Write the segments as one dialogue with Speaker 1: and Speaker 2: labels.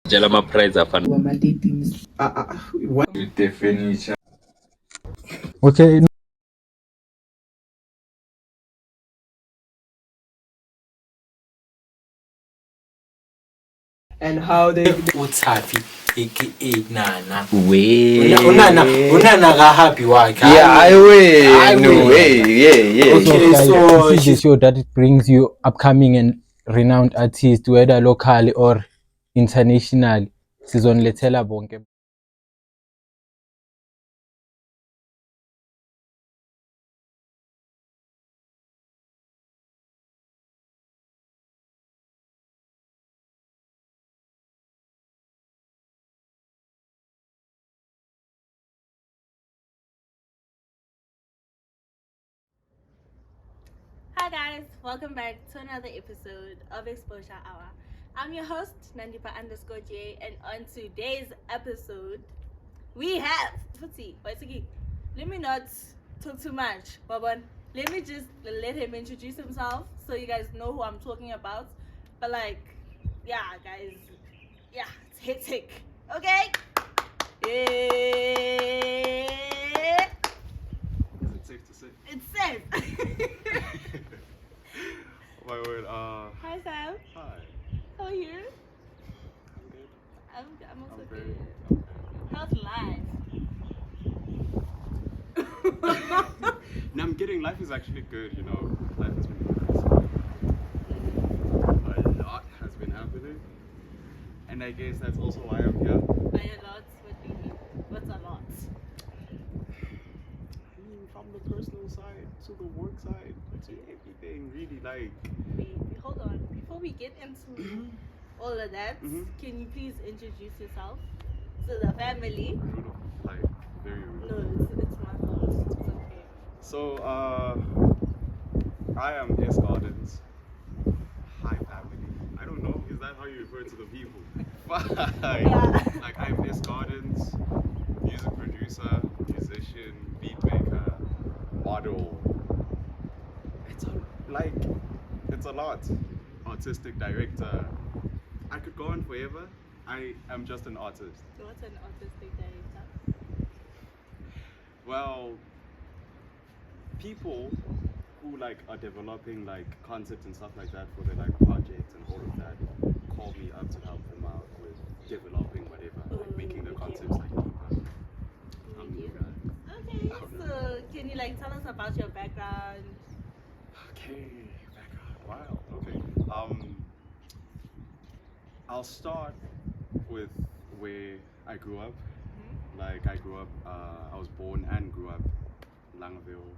Speaker 1: Jela ma prize afana.
Speaker 2: What definition?
Speaker 3: Okay.
Speaker 4: And how they
Speaker 2: Utsafi, aka Nana.
Speaker 1: We.
Speaker 2: Unana ga happy wakhe.
Speaker 1: Yeah, yeah.
Speaker 3: Also,
Speaker 2: Okay,
Speaker 3: guys,
Speaker 2: so
Speaker 3: this is the show that brings you upcoming and renowned artists, whether locally or international. Sizonilethela bonke.
Speaker 5: Hi guys, welcome back to another episode of Exposure Hour. I'm your host, Nandipa_J, and on today's episode, we have Futi. Let me not talk too much, Babon. Let me just let him introduce himself so you guys know who I'm talking about. But yeah, guys, it's hectic. Okay? Yeah.
Speaker 6: Is it safe to say?
Speaker 5: It's safe.
Speaker 6: My word.
Speaker 5: Hi Sam.
Speaker 6: Hi.
Speaker 5: How are you?
Speaker 6: I'm good.
Speaker 5: I'm also
Speaker 6: I'm
Speaker 5: good.
Speaker 6: very.
Speaker 5: How's life?
Speaker 6: No, I'm kidding. Life is actually good. You know, life has been good. A lot has been happening, and I guess that's also why I'm here.
Speaker 5: By a lot, what do you mean? What's a lot?
Speaker 6: I mean, from the personal side to the work side to everything, really. Like,
Speaker 5: Wait, hold on. Before we get into all of that,
Speaker 6: Mhm.
Speaker 5: can you please introduce yourself to the family?
Speaker 6: rude of, like, very rude.
Speaker 5: No, it's my fault. It's okay.
Speaker 6: So, I am S Gardens. Hi, family. I don't know. Is that how you refer to the people? Fine.
Speaker 5: Yeah.
Speaker 6: Like, I'm S Gardens, music producer, musician, beat maker, model. It's a lot. Artistic director. I could go on forever. I am just an artist.
Speaker 5: So what's an artistic director?
Speaker 6: Well, people who like are developing like concepts and stuff like that for their like projects and all of that call me up to help them out with developing whatever, like making the concepts like deeper. I'm the guy.
Speaker 5: Okay, so can you tell us about your background?
Speaker 6: Okay, background. Wow. Okay. I'll start with where I grew up. Like I grew up. I was born and grew up in Langaville.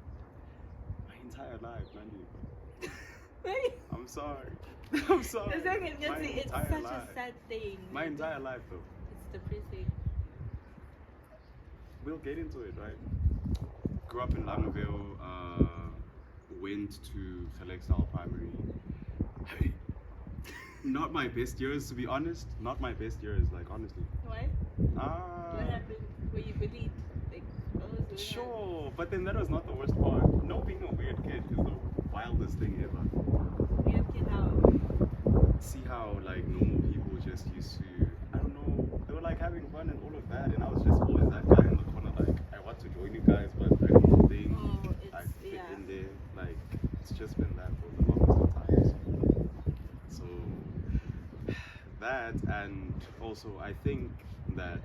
Speaker 6: My entire life, man. I'm sorry. I'm sorry.
Speaker 5: It's such a sad thing.
Speaker 6: My entire life, though.
Speaker 5: It's depressing.
Speaker 6: We'll get into it, right? Grew up in Langaville. Went to Felixstowe Primary. Hey, not my best years, to be honest. Not my best years, like honestly.
Speaker 5: Why? What happened? Were you bullied? What was going on?
Speaker 6: Sure, but then that was not the worst part. No, being a weird kid is the wildest thing ever.
Speaker 5: Weird kid how?
Speaker 6: See how like normal people just used to, I don't know, they were like having fun and all of that, and I was just always that guy in the corner like, I want to join you guys, but I don't think I fit in there. Like, it's just been that for the longest of times. So that, and also I think that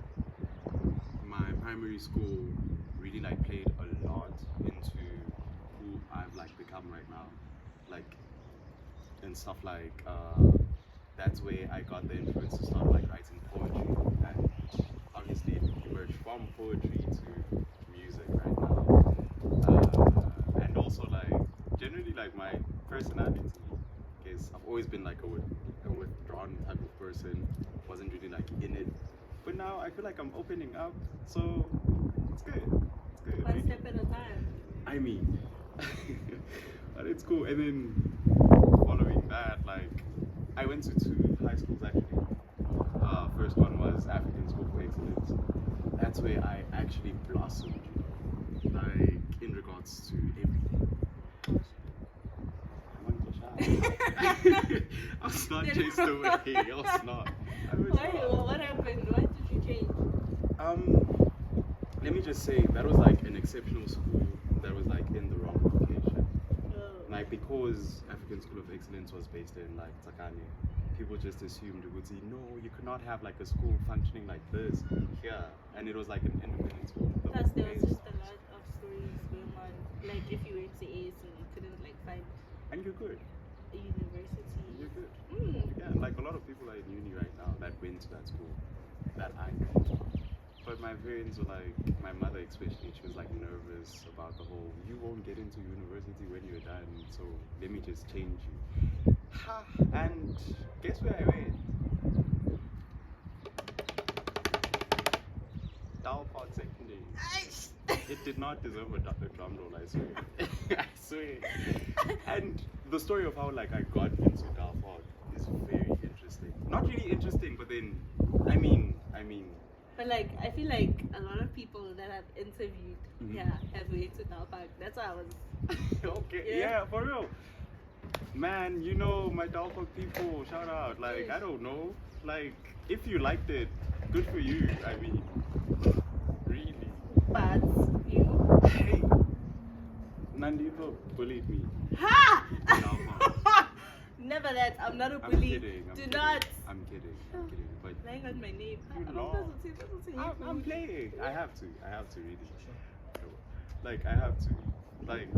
Speaker 6: my primary school really like played a lot into who I've like become right now, like, and stuff like that's where I got the influence to start like writing poetry, and obviously it emerged from poetry to music right now, and also like generally like my personality, because I've always been like a withdrawn type of person, wasn't really like in it, but now I feel like I'm opening up, so it's good. It's good.
Speaker 5: One step at a time.
Speaker 6: I mean, but it's cool. And then following that, like, I went to 2 high schools actually. First one was African School for Excellence. That's where I actually blossomed, like in regards to everything. I was not chased away. I was not.
Speaker 5: Why? What happened? Why did you change?
Speaker 6: Let me just say that was like an exceptional school that was like in the wrong location.
Speaker 5: Oh.
Speaker 6: Like because African School of Excellence was based in like Tsakane, people just assumed it would say no, you cannot have like a school functioning like this here, and it was like an independent school.
Speaker 5: Plus, there was just a lot of stories going on. Like if you went to AS and you couldn't like find
Speaker 6: And you're good.
Speaker 5: a university.
Speaker 6: You're good.
Speaker 5: Mm.
Speaker 6: Yeah, like a lot of people are in uni right now that went to that school that I went to. But my parents were like, my mother especially, she was like nervous about the whole, you won't get into university when you're done, so let me just change you. Ha! And guess where I went? Dalport Secondary. It did not deserve a drum roll, I swear. I swear. And the story of how like I got into Dalport is very interesting. Not really interesting, but then, I mean.
Speaker 5: But like, I feel like a lot of people that I've interviewed, have went to Dalpark. That's why I was.
Speaker 6: Okay, yeah, for real. Man, you know my Dalport people, shout out. Like, I don't know. Like, if you liked it, good for you. I mean, really.
Speaker 5: But you.
Speaker 6: Hey, Nandito bullied me.
Speaker 5: Ha!
Speaker 6: Dalport.
Speaker 5: Never that. I'm not a
Speaker 6: I'm
Speaker 5: bully.
Speaker 6: kidding.
Speaker 5: Do
Speaker 6: kidding.
Speaker 5: not.
Speaker 6: I'm kidding. But
Speaker 5: Lying on my name.
Speaker 6: You
Speaker 5: I
Speaker 6: know.
Speaker 5: don't
Speaker 6: I'm playing. I have to really. Like, I have to. Like,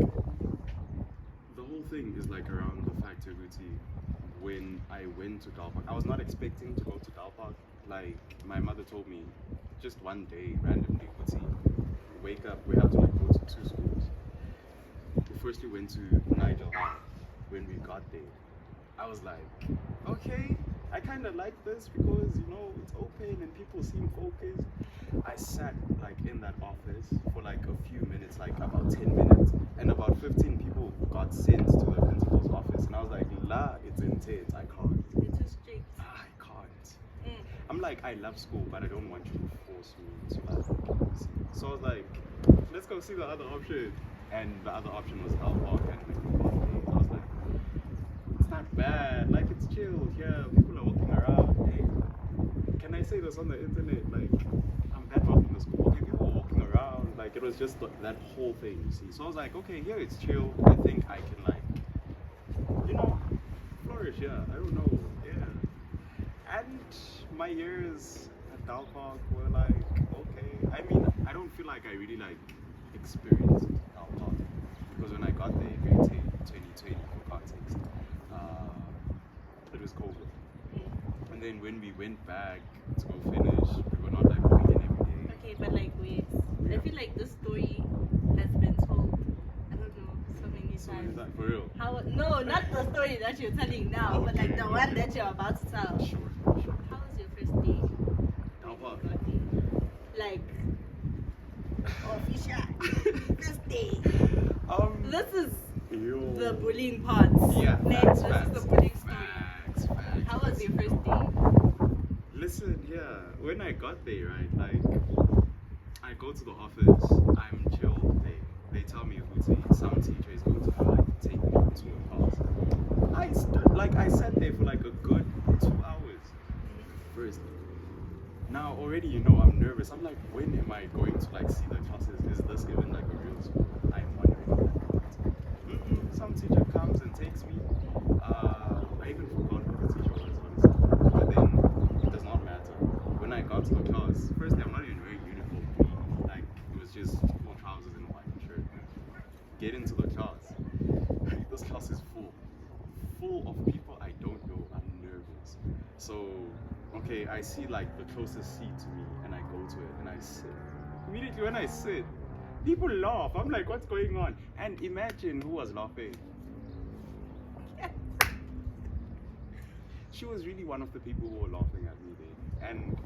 Speaker 6: the whole thing is like around the factivity. When I went to Dalpark, I was not expecting to go to Dalpark. Like, my mother told me just one day, randomly, wake up, we have to like go to 2 schools. We firstly went to Nigel High. When we got there, I was like, okay, I kind of like this because, you know, it's open and people seem focused. I sat like in that office for like a few minutes, like about 10 minutes, and about 15 people got sent to the principal's office, and I was like, la, it's intense, I can't.
Speaker 5: It's too strict.
Speaker 6: I can't. I'm like, I love school, but I don't want you to force me to like see. So I was like, let's go see the other option. And the other option was Dalpark, and I was like, it's not bad, like it's chill, yeah, people are walking around. Hey, can I say this on the internet? Like, I'm that off in the school, okay, people are walking around, like it was just that whole thing, you see. So I was like, okay, here it's chill, I think I can like, you know, flourish, yeah, I don't know, yeah. And my years at Dalpark were like, okay, I mean, I don't feel like I really like experienced Dalpark, because when I got there, grade 2020 for context, it was COVID. And then when we went back to go finish, we were not like going in every day.
Speaker 5: Okay, but like, wait. I feel like this story has been told, I don't know, so many
Speaker 6: So
Speaker 5: times.
Speaker 6: is that for real?
Speaker 5: How? No, not the story that you're telling now, but like the one that you're about to tell.
Speaker 6: Sure.
Speaker 5: How was your first day?
Speaker 6: Dalpark.
Speaker 5: Like, official first day. This is
Speaker 6: Yo.
Speaker 5: the bullying part.
Speaker 6: Yeah,
Speaker 5: Next,
Speaker 6: facts,
Speaker 5: this
Speaker 6: facts,
Speaker 5: is the bullying story.
Speaker 6: facts.
Speaker 5: How was your first day?
Speaker 6: Listen, yeah, when I got there, right, like, I go to the office, I'm chill, they tell me, some teacher is going to, like, take me to a class. I sat there for, like, a good 2 hours, first. Now, already, you know, I'm nervous. I'm like, when am I going to, like, see the classes? Is this even, like, a real school? I'm wondering that. Some teacher comes and takes me. I even forgot who the teacher was, honestly. But then, it does not matter. When I got to the class, firstly, I'm not even wearing uniform. Like, it was just 4 trousers and a white shirt. Get into the class. This class is full of people I don't know. I'm nervous. So, okay, I see like the closest seat to me, and I go to it and I sit. Immediately when I sit, people laugh. I'm like, what's going on? And imagine who was laughing. She was really one of the people who were laughing at me there. And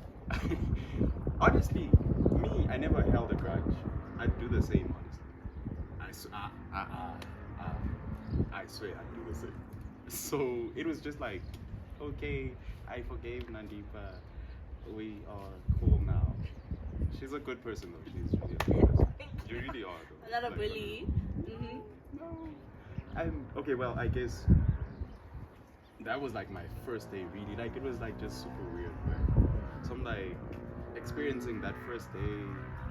Speaker 6: honestly, me, I never held a grudge. I'd do the same, honestly. I swear I'd do the same. So it was just like, okay, I forgave Nandipa. We are cool now. She's a good person though. She's really a good person. You really are though.
Speaker 5: Not a
Speaker 6: Like,
Speaker 5: bully.
Speaker 6: No. Okay, well, I guess that was like my first day really. Like it was like just super weird, right? So I'm like experiencing that first day.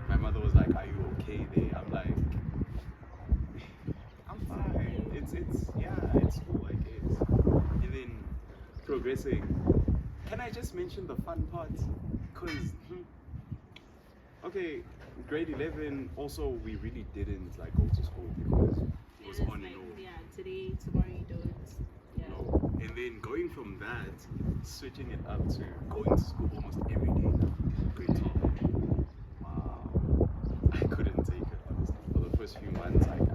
Speaker 6: My mother was like, "Are you okay there?" I'm like, "I'm fine. It's cool, I guess." And then progressing. Can I just mention the fun parts? Cause okay, grade 11. Also, we really didn't like go to school because it was on and off.
Speaker 5: Yeah, today, tomorrow you don't. Yeah.
Speaker 6: No. And then going from that, switching it up to going to school almost every day now. Grade 12. Wow. I couldn't take it honestly. For the first few months, I can't.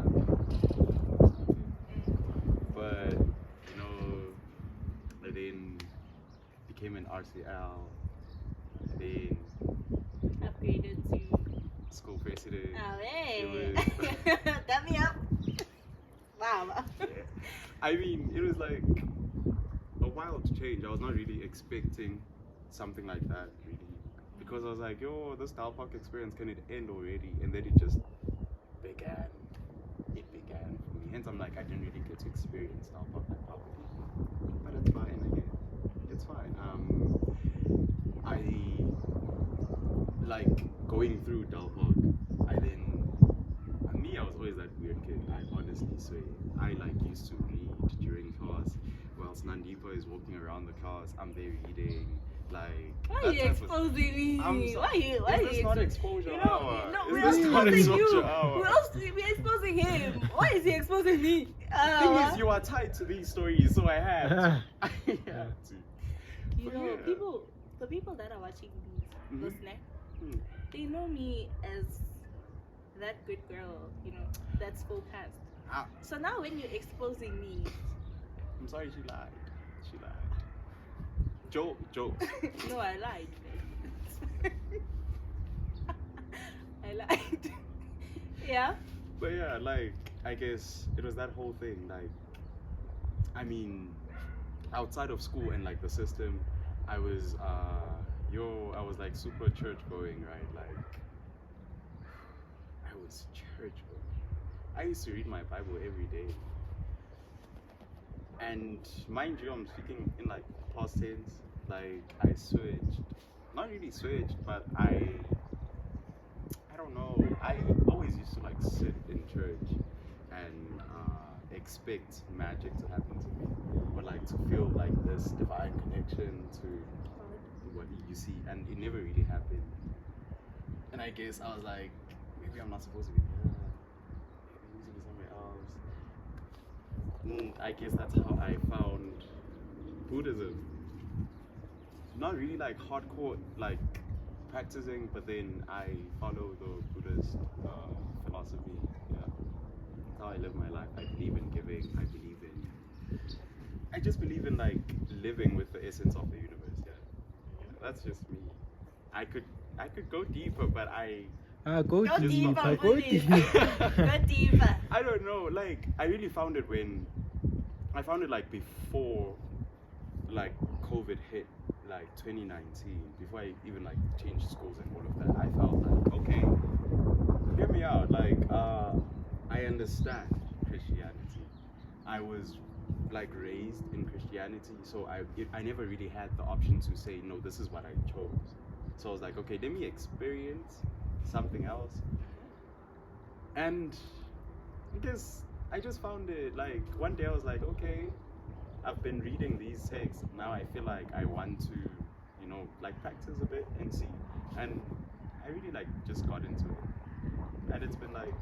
Speaker 6: But and then became an RCL. Then
Speaker 5: Upgraded to.
Speaker 6: school president.
Speaker 5: Oh, hey.
Speaker 6: It
Speaker 5: Dab me up. Wow.
Speaker 6: Yeah. I mean, it was like a wild change. I was not really expecting something like that, really. Because I was like, yo, this Dal Park experience, can it end already? And then it just began. It began for me. Hence, I'm like, I didn't really get to experience Dal Park like properly. But it's fine, again. It's fine. I like going through Dal Park. I was always that weird kid. I honestly swear. I like used to read during class, whilst Nandipa is walking around the class. I'm there reading. Like,
Speaker 5: why are you exposing me? Why
Speaker 6: is this not exposure hour?
Speaker 5: No,
Speaker 6: Is
Speaker 5: we're
Speaker 6: this not
Speaker 5: exposing you.
Speaker 6: exposure hour?
Speaker 5: We're exposing him. Why is he exposing me?
Speaker 6: The thing is, you are tied to these stories, so I had to. I had to.
Speaker 5: You know, the people that are watching these, listening, they know me as that good girl, that's full cast. So now when you're exposing me,
Speaker 6: I'm sorry, she lied. Jokes.
Speaker 5: No, I lied. I lied. Yeah.
Speaker 6: But yeah, like, I guess it was that whole thing. Like, I mean, outside of school and like the system, I was like super church going, right? Like, I was church going. I used to read my Bible every day. And mind you, I'm speaking in like past tense. Like, I switched. Not really switched, but I don't know. I always used to like sit in church and expect magic to happen to me, or like to feel like this divine connection to what you see, and it never really happened. And I guess I was like, maybe I'm not supposed to be here. Maybe I need to be somewhere else. I guess that's how I found Buddhism. Not really like hardcore like practicing, but then I follow the Buddhist philosophy. Yeah, that's how I live my life. I believe in giving. I just believe in like living with the essence of the universe. Yeah, that's just me. I could go deeper, but
Speaker 3: go deeper.
Speaker 5: Go deeper.
Speaker 6: I don't know. Like, I really found it like before like COVID hit, like 2019, before I even like changed schools and all of that. I felt like, okay, hear me out. Like, I understand Christianity. I was like raised in Christianity, so I never really had the option to say, no, this is what I chose. So I was like, okay, let me experience something else. And I guess I just found it like one day I was like, okay, I've been reading these texts. Now I feel like I want to, like practice a bit and see. And I really like just got into it. And it's been like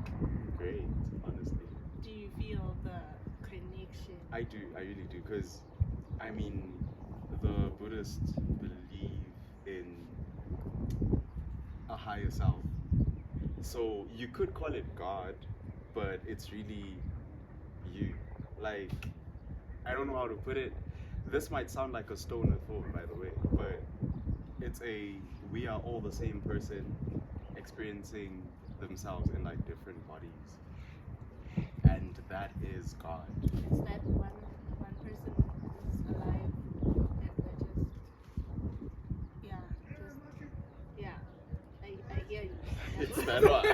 Speaker 6: great, honestly.
Speaker 5: Do you feel the connection?
Speaker 6: I do, I really do. Because, I mean, the Buddhists believe in a higher self. So you could call it God, but it's really you. Like, I don't know how to put it. This might sound like a stoner thought, by the way, but we are all the same person experiencing themselves in like different bodies. And that is God.
Speaker 5: It's that one person who's alive and I hear you.
Speaker 6: It's that one.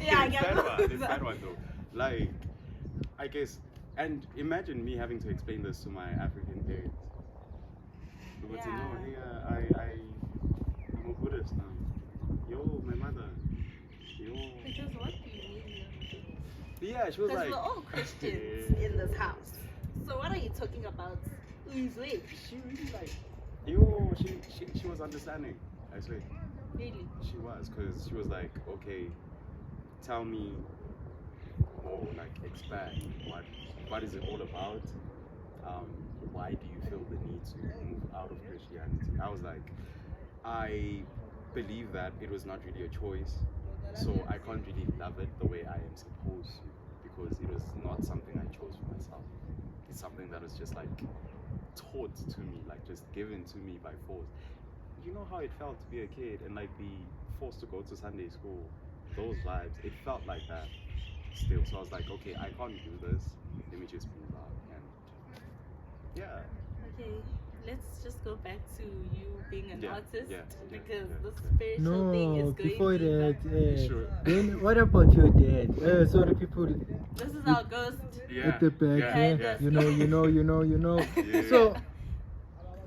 Speaker 5: Yeah, I get
Speaker 6: that one. It's that one though. Like, I guess, And imagine me having to explain this to my African parents. But you know, hey, I'm a Buddhist now. Yo, my mother. Yo.
Speaker 5: Because what do you mean you're Buddhist?
Speaker 6: Yeah, she was
Speaker 5: Because
Speaker 6: like.
Speaker 5: we're all Christians in this house. So what are you talking about?
Speaker 6: She really like. Yo, she was understanding. I swear.
Speaker 5: Really?
Speaker 6: She was, because she was like, okay, tell me more, like expand. What is it all about? Why do you feel the need to move out of Christianity? I was like, I believe that it was not really a choice, so I can't really love it the way I am supposed to, because it was not something I chose for myself. It's something that was just like taught to me, like just given to me by force. You know how it felt to be a kid and like be forced to go to Sunday school? Those vibes, it felt like that still. So I was like, okay, I can't do this. Let me just move out. And yeah.
Speaker 5: Okay, let's just go back to you being an artist, because the spiritual thing
Speaker 3: No,
Speaker 5: is going
Speaker 3: before
Speaker 5: deeper.
Speaker 3: that,
Speaker 6: Sure.
Speaker 3: then what about your dad? Sorry, people
Speaker 5: This is our ghost.
Speaker 3: at the back.
Speaker 5: Yeah.
Speaker 3: You know.
Speaker 6: Yeah.
Speaker 3: So,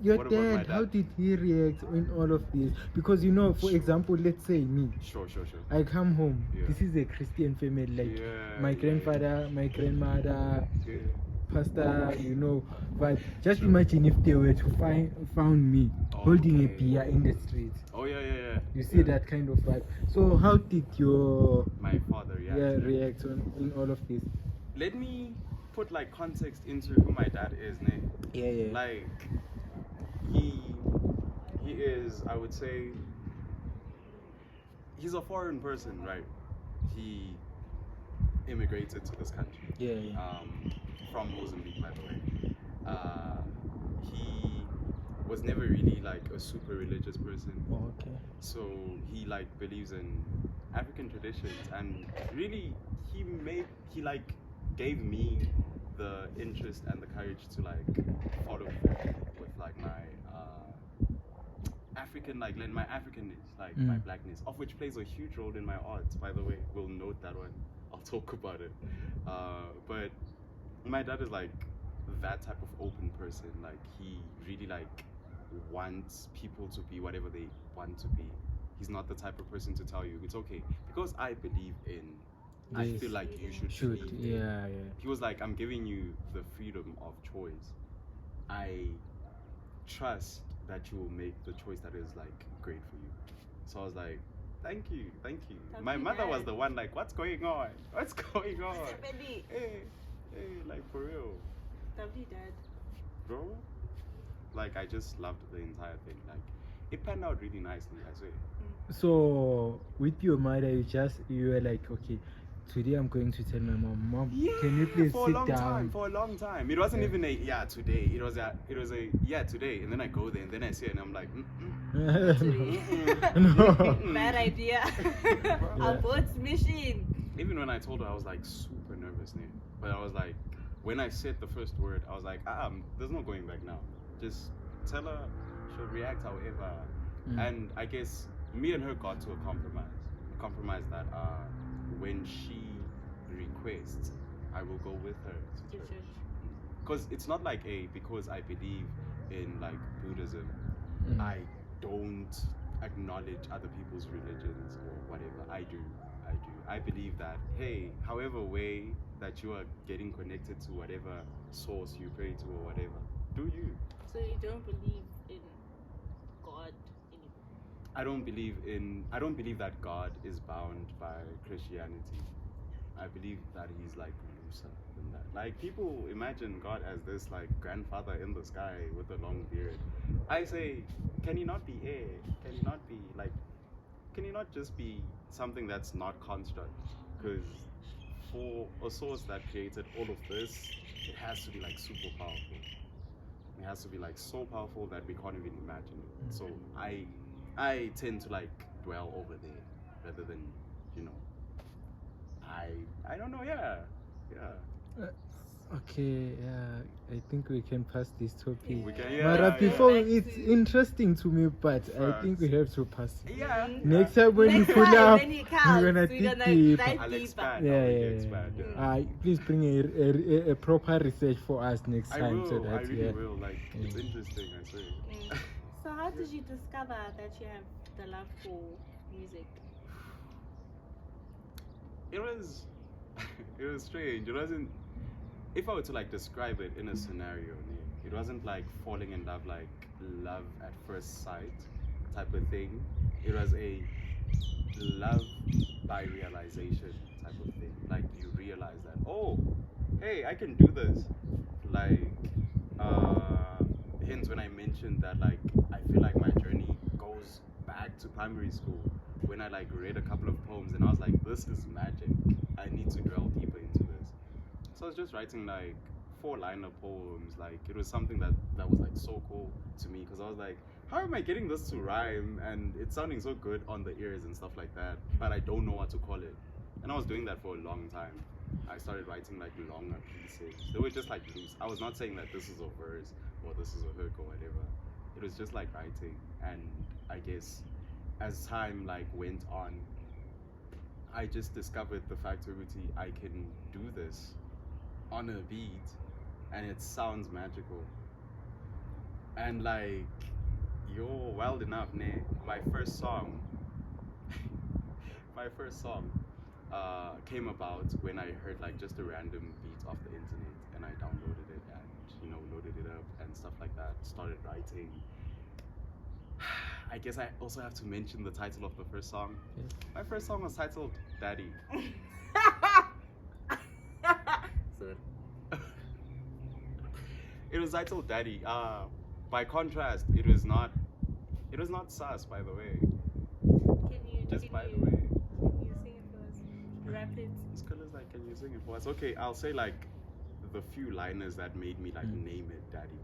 Speaker 3: your
Speaker 6: What about my
Speaker 3: dad, how
Speaker 6: dad?
Speaker 3: did he react in all of this? Because you know, for example, let's say me.
Speaker 6: Sure.
Speaker 3: I come home.
Speaker 6: Yeah.
Speaker 3: This is a Christian family, like
Speaker 6: Yeah,
Speaker 3: my
Speaker 6: yeah,
Speaker 3: grandfather, my grandmother,
Speaker 6: Yeah.
Speaker 3: pastor, you know. But just imagine if they were to found me holding a
Speaker 6: Okay.
Speaker 3: beer in the street.
Speaker 6: Oh yeah.
Speaker 3: You see that kind of vibe. So how did your
Speaker 6: My father
Speaker 3: react in all of this?
Speaker 6: Let me put like context into who my dad is, ne?
Speaker 3: Yeah.
Speaker 6: Like he is, I would say, he's a foreign person, right? He immigrated to this country.
Speaker 3: Yeah.
Speaker 6: From Mozambique, by the way. He was never really like a super religious person.
Speaker 3: Oh, okay.
Speaker 6: So he like believes in African traditions, and really he like gave me the interest and the courage to like follow through with like my African, like my Africanness, like my blackness, of which plays a huge role in my art, by the way. We'll note that one. I'll talk about it. But my dad is like that type of open person. Like he really like wants people to be whatever they want to be. He's not the type of person to tell you it's okay because I believe in. I feel like you should believe in.
Speaker 3: Yeah.
Speaker 6: He was like, I'm giving you the freedom of choice. I trust that you will make the choice that is like great for you. So I was like, thank you. My mother was the one like, what's going on?
Speaker 5: Baby.
Speaker 6: Hey, like for real.
Speaker 5: Lovely dad.
Speaker 6: Bro, like I just loved the entire thing. Like it panned out really nicely, I say.
Speaker 3: So with your mother, you were like, okay, today I'm going to tell my mom, can you please
Speaker 6: for
Speaker 3: sit
Speaker 6: a long
Speaker 3: down?
Speaker 6: For a long time. It wasn't even a today. It was a today. And then I go there and then I see it and I'm like,
Speaker 3: No.
Speaker 5: Bad idea. Abort mission.
Speaker 6: Even when I told her, I was like super nervous, but I was like, when I said the first word, I was like, there's no going back now. Just tell her she'll react however. And I guess me and her got to a compromise that when she requests, I will go with her to church. Because it's not like because I believe in like Buddhism, I don't acknowledge other people's religions or whatever. I do. I believe that, hey, however way that you are getting connected to whatever source you pray to or whatever, do you.
Speaker 5: So you don't believe in God anymore?
Speaker 6: I don't believe that God is bound by Christianity. I believe that he's like looser than that. Like people imagine God as this like grandfather in the sky with a long beard. I say, can he not be air? Can he not just be something that's not construct? Because for a source that created all of this, it has to be like super powerful. It has to be like so powerful that we can't even imagine it. So I tend to like dwell over there rather than, I don't know, yeah.
Speaker 3: Okay, I think we can pass this topic.
Speaker 6: We can,
Speaker 3: Mara,
Speaker 6: yeah.
Speaker 3: before
Speaker 5: Back
Speaker 3: it's
Speaker 5: to-
Speaker 3: interesting to me, but I think we
Speaker 6: Facts.
Speaker 3: have to pass it.
Speaker 6: Yeah.
Speaker 3: Next time when
Speaker 5: Next
Speaker 3: you pull
Speaker 5: time,
Speaker 3: up,
Speaker 5: when it
Speaker 3: we're
Speaker 5: counts,
Speaker 3: gonna
Speaker 5: we're
Speaker 3: dig
Speaker 5: gonna
Speaker 3: deeper.
Speaker 5: dive
Speaker 6: I'll
Speaker 5: deeper.
Speaker 6: expand.
Speaker 3: Yeah,
Speaker 6: I'll really
Speaker 3: yeah,
Speaker 6: expand.
Speaker 3: yeah. Please bring a proper research for us next
Speaker 6: I
Speaker 3: time so
Speaker 6: will.
Speaker 3: that
Speaker 6: I really will. Like, it's
Speaker 3: Yeah.
Speaker 6: interesting. I swear.
Speaker 5: So how did you discover that you have the love for music?
Speaker 6: It was it was strange. It wasn't, if I were to like describe it in a scenario, it wasn't like falling in love, like love at first sight type of thing. It was a love by realization type of thing. Like you realize that, oh, hey, I can do this. Like hence when I mentioned that, like I feel like my journey goes back to primary school when I like read a couple of poems and I was like, this is magic. I need to delve deeper into this. So I was just writing like 4-liner poems. Like it was something that was like so cool to me, because I was like, how am I getting this to rhyme and it's sounding so good on the ears and stuff like that, but I don't know what to call it. And I was doing that for a long time. I started writing like longer pieces. They were just like loose. I was not saying that this is a verse or this is a hook or whatever. It was just like writing. And I guess as time like went on, I just discovered the fact, Ruti, I can do this on a beat and it sounds magical. And like, you're wild enough, ne? My first song came about when I heard like just a random beat off the internet, and I downloaded it and loaded it up and stuff like that. Started writing. I guess I also have to mention the title of the first song.
Speaker 3: Yes.
Speaker 6: My first song was titled Daddy.
Speaker 5: So,
Speaker 6: It was titled Daddy. By contrast, it was not sus, by the way. Just by the way.
Speaker 5: Can you sing it for us? Rap it.
Speaker 6: Scholars, like, can you sing it for us? Okay, I'll say like the few liners that made me like name it Daddy.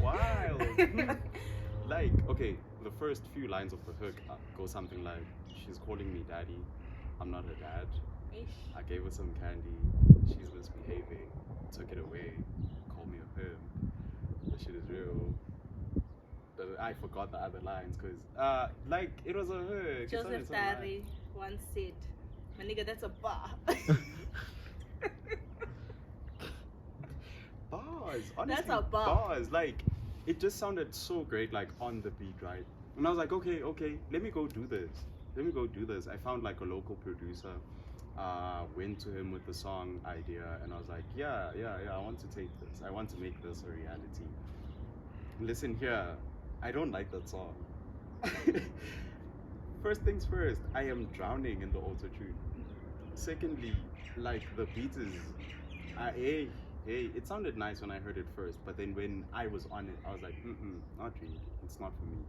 Speaker 6: Wild. Like, okay, the first few lines of the hook go something like, she's calling me daddy, I'm not her dad.
Speaker 5: Ish.
Speaker 6: I gave her some candy, she's misbehaving, took it away, called me a pimp, the shit is real. I forgot the other lines because like it was a hook. It sounded
Speaker 5: Joseph
Speaker 6: so nice.
Speaker 5: Dari once said, my nigga, that's a bar.
Speaker 6: Bars, honestly,
Speaker 5: That's a bar.
Speaker 6: bars. Like, it just sounded so great, like on the beat, right? And I was like, okay, let me go do this. I found like a local producer, went to him with the song idea, and I was like, yeah, I want to take this. I want to make this a reality. Listen here, I don't like that song. First things first, I am drowning in the auto-tune. Secondly, like the beat is, it sounded nice when I heard it first, but then when I was on it, I was like, not really, it's not for me.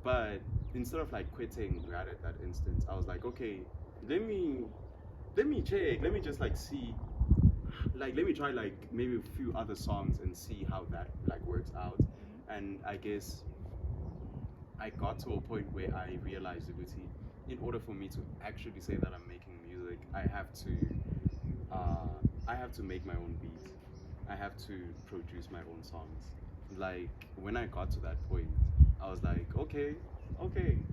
Speaker 6: But instead of like quitting right at that instance, I was like, okay, let me check, let me just like see, like let me try like maybe a few other songs and see how that like works out. And I guess I got to a point where I realized, Uguti, in order for me to actually say that I'm making music, I have to make my own beats. I have to produce my own songs. Like when I got to that point, I was like, okay,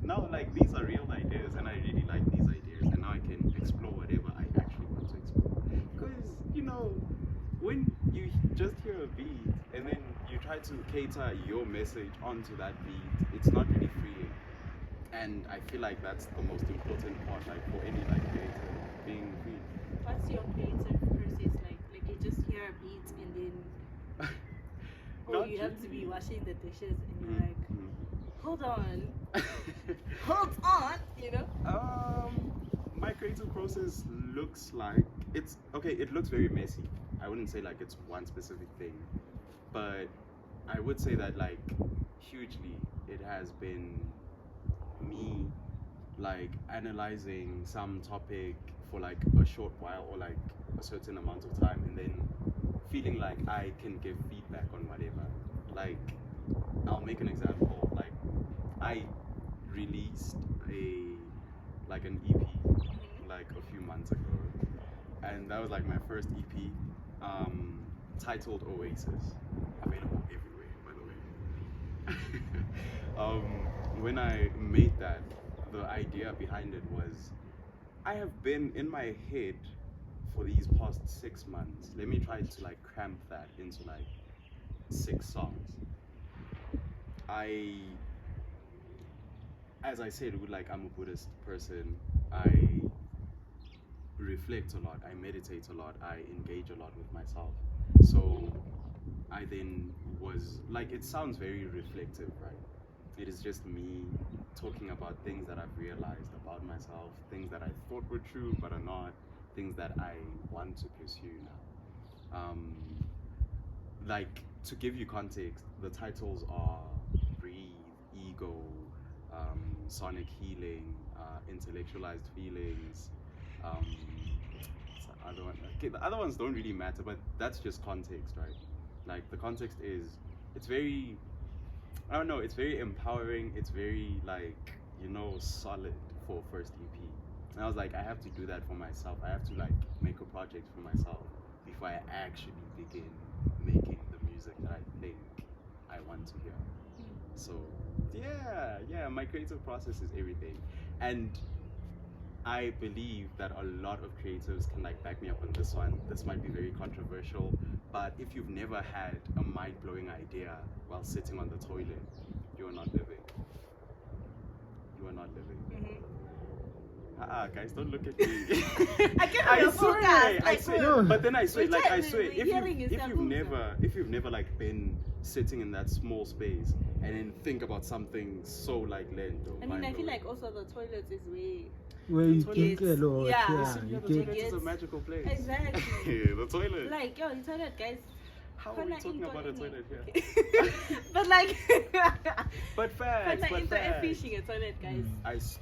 Speaker 6: now like these are real ideas, and I really like these ideas, and now I can explore whatever I actually want to explore. Because when you just hear a beat and then you try to cater your message onto that beat, it's not really freeing. And I feel like that's the most important part, like for any like creator, being free.
Speaker 5: What's your creative process like? Like you just hear a beat and then,
Speaker 6: Not
Speaker 5: you have to be
Speaker 6: really.
Speaker 5: washing the dishes and you're like,
Speaker 6: Mhm.
Speaker 5: hold on, you know?
Speaker 6: My creative process looks like it looks very messy. I wouldn't say like it's one specific thing, but I would say that like hugely it has been me like analyzing some topic for like a short while or like a certain amount of time, and then feeling like I can give feedback on whatever. Like, I'll make an example. Like, I released like an EP, like a few months ago, and that was like my first EP, titled Oasis, available everywhere, by the way. When I made that, the idea behind it was, I have been in my head for these past 6 months. Let me try to like cramp that into like 6 songs. As I said, I'm a Buddhist person. I reflect a lot, I meditate a lot, I engage a lot with myself. So I then was like, it sounds very reflective, right? It is just me talking about things that I've realized about myself, things that I thought were true but are not, things that I want to pursue now. Like, to give you context, the titles are Breathe, Ego, Sonic Healing, Intellectualized Feelings. The other one, okay, the other ones don't really matter, but that's just context, right? Like, the context is, it's very, I don't know, it's very empowering, it's very like, you know, solid for first EP. And I was like, I have to do that for myself. I have to like make a project for myself before I actually begin making the music that I think I want to hear. So yeah, my creative process is everything. And I believe that a lot of creatives can like back me up on this one. This might be very controversial, but if you've never had a mind-blowing idea while sitting on the toilet, you are not living. You are not living. Guys, don't look at me.
Speaker 5: I can't focus.
Speaker 6: I swear. But then I swear, like I swear, if you've never like been sitting in that small space and then think about something so like lento.
Speaker 5: I mean, I feel like also the toilet is
Speaker 3: where you think a lot.
Speaker 5: Yeah.
Speaker 3: You
Speaker 6: the
Speaker 3: get
Speaker 6: toilet is a magical place.
Speaker 5: Exactly.
Speaker 6: The toilet.
Speaker 5: Like, yo, the toilet, guys.
Speaker 6: How are we talking about a toilet here?
Speaker 5: But like,
Speaker 6: but facts.
Speaker 5: fishing a toilet, guys.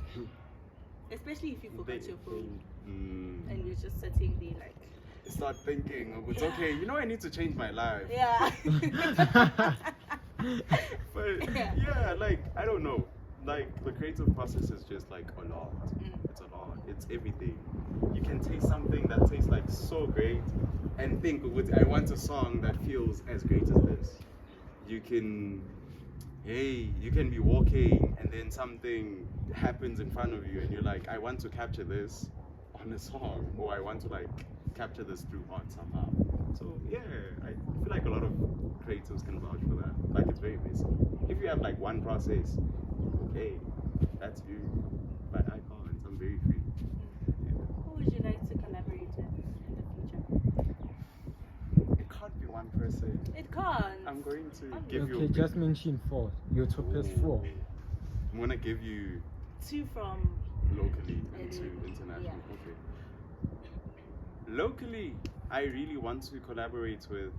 Speaker 5: Especially if you forgot your phone and you're just sitting there like.
Speaker 6: Start thinking, oh, it's okay. You know, I need to change my life.
Speaker 5: Yeah.
Speaker 6: But yeah, like I don't know. Like the creative process is just like a lot. It's a lot. It's everything. You can taste something that tastes like so great, and think, I want a song that feels as great as this. You can be walking and then something happens in front of you and you're like, I want to capture this on a song, or I want to like capture this through art somehow. So yeah, I feel like a lot of creatives can vouch for that. Like it's very messy. If you have like one process, okay, that's you. But I can't. I'm very free.
Speaker 5: Who would you like to collaborate with in the future?
Speaker 6: It can't be one person.
Speaker 5: It can't.
Speaker 6: I'm going to give you.
Speaker 3: Okay, just mention 4. Your top is 4.
Speaker 6: I'm gonna give you
Speaker 5: 2 from
Speaker 6: locally and 2 international.
Speaker 5: Yeah.
Speaker 6: Okay. Locally, I really want to collaborate with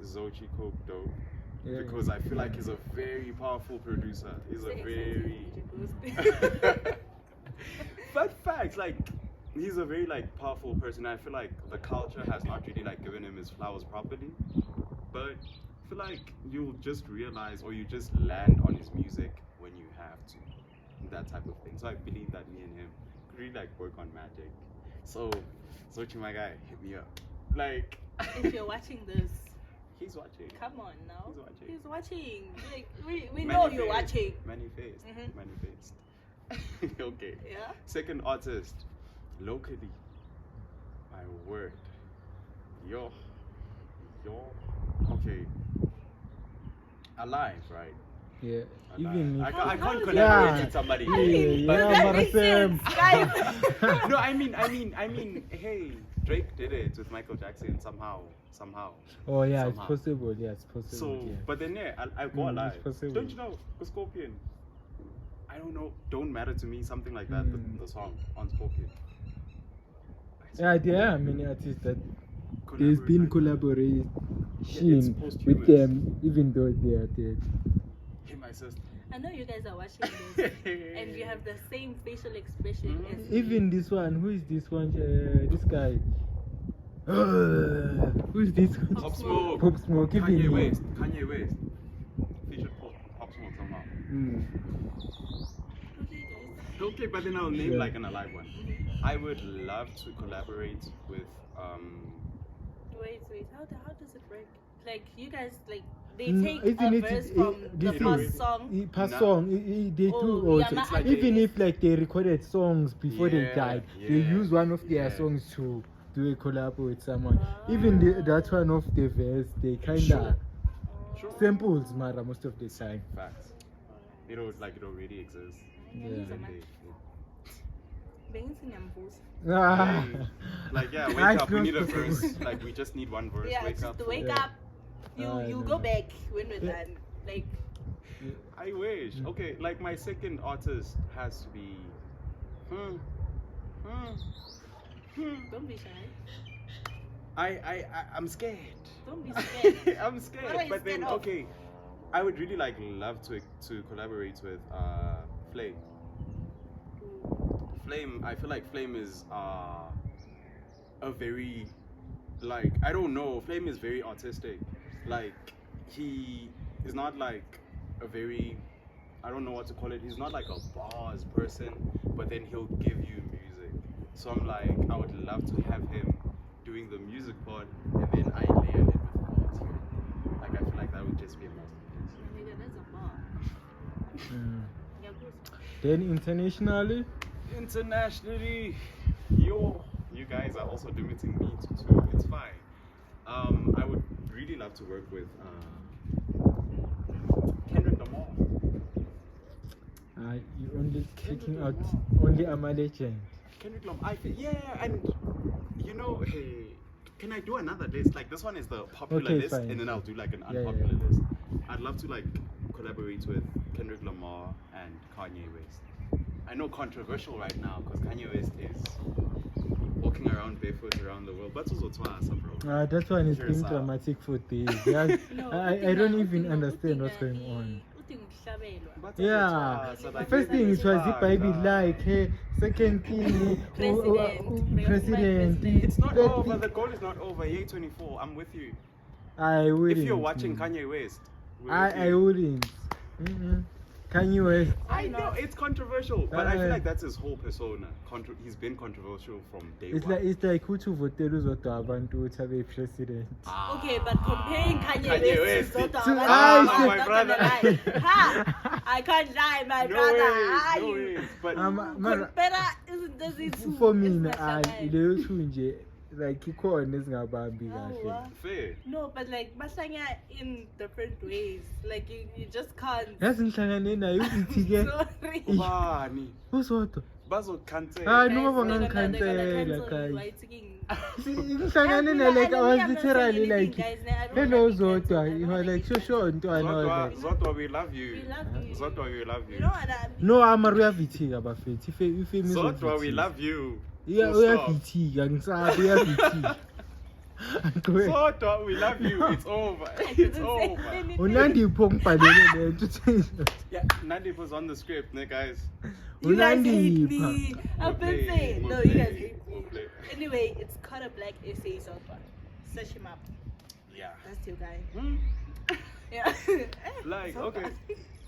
Speaker 6: Zochi Coke Dope because I feel like he's a very powerful producer. He's a very but facts, like he's a very like powerful person. I feel like the culture has not really like given him his flowers properly. But I feel like you'll just realize, or you just land on his music when you have to. That type of thing. So I believe that me and him could really like work on magic. So Zochi, my guy, hit me up. Like
Speaker 5: If you're watching this,
Speaker 6: he's watching.
Speaker 5: come on now.
Speaker 6: He's watching.
Speaker 5: Like we know you're watching.
Speaker 6: Manifest. Okay.
Speaker 5: Yeah.
Speaker 6: Second artist, locally. My word. Yo. Okay. Alive, right?
Speaker 3: Yeah.
Speaker 6: Alive.
Speaker 3: Even if
Speaker 6: I can't
Speaker 5: How does
Speaker 6: collaborate
Speaker 3: that-
Speaker 6: with somebody.
Speaker 3: Yeah,
Speaker 5: That makes
Speaker 3: Same.
Speaker 5: sense, guys.
Speaker 6: No, I mean, hey, Drake did it with Michael Jackson somehow.
Speaker 3: Oh yeah,
Speaker 6: Somehow.
Speaker 3: it's possible. Yeah, it's possible.
Speaker 6: So,
Speaker 3: yeah.
Speaker 6: but then I go alive.
Speaker 3: it's possible.
Speaker 6: Don't you know, the Scorpion? I don't know. Don't matter to me. Something like that. The song on Scorpion.
Speaker 3: Yeah, there are many artists that there's been
Speaker 6: collaboration
Speaker 3: collaboration with them, even though they are dead.
Speaker 6: Hey, my sister.
Speaker 5: I know you guys are watching this and you have the same facial expression as me.
Speaker 3: Even this one, who is this one? This guy. Who is this one?
Speaker 6: Pop Smoke.
Speaker 3: Pop Smoke. Even
Speaker 6: Kanye
Speaker 3: him.
Speaker 6: West. Featured Pop Smoke somehow.
Speaker 5: Okay, guys.
Speaker 6: Okay, but then I'll name
Speaker 3: Yeah.
Speaker 6: like an alive one. I would love to collaborate with
Speaker 5: Wait. How does it work? Like you guys like they
Speaker 3: Mm,
Speaker 5: take
Speaker 3: even
Speaker 5: a
Speaker 3: if
Speaker 5: verse
Speaker 3: it-
Speaker 5: from the
Speaker 3: this
Speaker 5: first
Speaker 3: is-
Speaker 5: song.
Speaker 3: Past
Speaker 6: Nah.
Speaker 3: song, they
Speaker 5: Oh,
Speaker 3: do
Speaker 5: yeah,
Speaker 3: also.
Speaker 5: my
Speaker 6: It's like
Speaker 3: Even
Speaker 6: they-
Speaker 3: if like they recorded songs before they
Speaker 6: Yeah,
Speaker 3: died, they
Speaker 6: yeah,
Speaker 3: use one of their
Speaker 6: yeah.
Speaker 3: songs to do a collab with someone. Even that one of the verse, they kinda
Speaker 6: Sure.
Speaker 3: samples, Mara, most of the time.
Speaker 6: Facts. It already exists.
Speaker 3: Yeah.
Speaker 6: And they-
Speaker 3: Ah.
Speaker 6: Hey, like yeah,
Speaker 3: I
Speaker 6: wake up. We
Speaker 3: close
Speaker 6: need a
Speaker 3: the
Speaker 6: verse.
Speaker 3: doors.
Speaker 6: Like we just need one verse.
Speaker 5: Yeah,
Speaker 6: wake
Speaker 5: just
Speaker 6: up.
Speaker 5: to wake
Speaker 3: Yeah.
Speaker 5: up. You
Speaker 3: I
Speaker 5: you
Speaker 3: know.
Speaker 5: go back when we're
Speaker 3: Yeah.
Speaker 5: done. Like
Speaker 6: I wish. Okay, like my second artist has to be.
Speaker 5: don't be shy.
Speaker 6: I'm scared.
Speaker 5: Don't be scared.
Speaker 6: I'm
Speaker 5: What are
Speaker 6: scared.
Speaker 5: you
Speaker 6: But then
Speaker 5: scared of?
Speaker 6: okay, I would really love to collaborate with Flame. Flame, I feel like Flame is a very like I don't know. Flame is very artistic. Like he is not like a very I don't know what to call it. He's not like a bars person, but then he'll give you music. So I'm like I would love to have him doing the music part, and then I layer it with bars here. Like I feel like that would just be a masterpiece.
Speaker 5: Nigga, that's a bar.
Speaker 3: Mm.
Speaker 5: Yeah, of course.
Speaker 3: Then internationally,
Speaker 6: Internationally, you guys are also limiting me to two. It's fine. I would really love to work with Kendrick Lamar.
Speaker 3: you only taking out only a legend.
Speaker 6: Kendrick Lamar. And you know, hey, can I do another list? Like this one is the popular
Speaker 3: Okay,
Speaker 6: list,
Speaker 3: fine.
Speaker 6: and then I'll do like an
Speaker 3: Yeah,
Speaker 6: unpopular list. I'd love to like collaborate with Kendrick Lamar and Kanye West. I know controversial right now because Kanye West is walking around barefoot around the world, but also twice, bro.
Speaker 3: That one is
Speaker 6: Sure,
Speaker 3: being
Speaker 6: sir.
Speaker 3: dramatic for days. Yeah,
Speaker 5: No,
Speaker 3: I don't even understand what's going on.
Speaker 6: But
Speaker 3: Yeah,
Speaker 6: also twice,
Speaker 3: the
Speaker 6: like,
Speaker 3: first thing it was the Bible like, hey, second thing, president.
Speaker 6: It's not
Speaker 3: third
Speaker 6: over.
Speaker 3: thing-
Speaker 6: The goal is not over. Year 24. I'm with you.
Speaker 3: I wouldn't.
Speaker 6: If you're watching
Speaker 3: man.
Speaker 6: Kanye West, we're with
Speaker 3: I
Speaker 6: you.
Speaker 3: wouldn't. Kanye West.
Speaker 6: I know it's controversial, but I feel
Speaker 3: Uh,
Speaker 6: like that's his whole persona. He's been controversial from day
Speaker 3: It's
Speaker 6: one.
Speaker 3: like who to vote uzodwa abantu ukuthi abe president.
Speaker 5: Okay, but comparing Kanye
Speaker 6: Kanye
Speaker 5: West
Speaker 6: West.
Speaker 5: to
Speaker 3: To-
Speaker 5: Zoto,
Speaker 3: Ah,
Speaker 6: my brother.
Speaker 5: Ha! I can't lie, my
Speaker 6: No
Speaker 5: brother.
Speaker 6: ways, no ways. But
Speaker 3: Mara,
Speaker 5: Compare isn't does it too?
Speaker 3: for me
Speaker 5: It's
Speaker 3: I
Speaker 5: not like-
Speaker 3: leyo two nje like ikhona ezingabambi
Speaker 5: Oh,
Speaker 3: kahle.
Speaker 5: wow.
Speaker 6: fair.
Speaker 5: No, but like Masanya in different ways. Like you just can't.
Speaker 3: Yazi ngihlangane naye uzithi ke
Speaker 5: Sorry.
Speaker 6: Bani.
Speaker 3: uzodwa.
Speaker 6: Bazocancel.
Speaker 3: Ah,
Speaker 5: Guys,
Speaker 3: no,
Speaker 5: they're
Speaker 3: baba
Speaker 5: gonna
Speaker 3: ngangikhansela
Speaker 5: cancel you.
Speaker 3: guys.
Speaker 5: Why taking-
Speaker 3: Ngihlangane naye like I was
Speaker 5: I'm not saying
Speaker 3: literally
Speaker 5: anything,
Speaker 3: like
Speaker 5: guys. I don't
Speaker 3: hello
Speaker 5: wanna be
Speaker 3: Zodwa,
Speaker 5: cancelled. I
Speaker 3: you
Speaker 5: don't
Speaker 3: know
Speaker 5: wanna
Speaker 3: like
Speaker 5: be
Speaker 3: sure ntwana I was
Speaker 6: Zodwa,
Speaker 3: like
Speaker 6: Zodwa, we love you.
Speaker 5: We love you.
Speaker 6: Zodwa, we love you.
Speaker 5: You know what I mean?
Speaker 3: no amara uyavithika bafethu ife
Speaker 6: Zodwa, we love you.
Speaker 3: yeah
Speaker 6: Full stop.
Speaker 3: uyavithika ngisabe uyavithika
Speaker 6: Zodwa, we love you. It's over. It's over.
Speaker 3: unandipho ngibhalele lento
Speaker 6: Yeah, Nandip was on the script, ne, guys.
Speaker 5: You guys hate
Speaker 3: unandipha
Speaker 5: me. I've been
Speaker 6: Okay,
Speaker 5: saying. No,
Speaker 6: okay,
Speaker 5: you guys hate me.
Speaker 6: okay.
Speaker 5: Anyway, it's Carter Black essay software. Search him up.
Speaker 6: Yeah.
Speaker 5: That's your guy.
Speaker 6: Hmm?
Speaker 5: Yeah.
Speaker 6: Like, okay.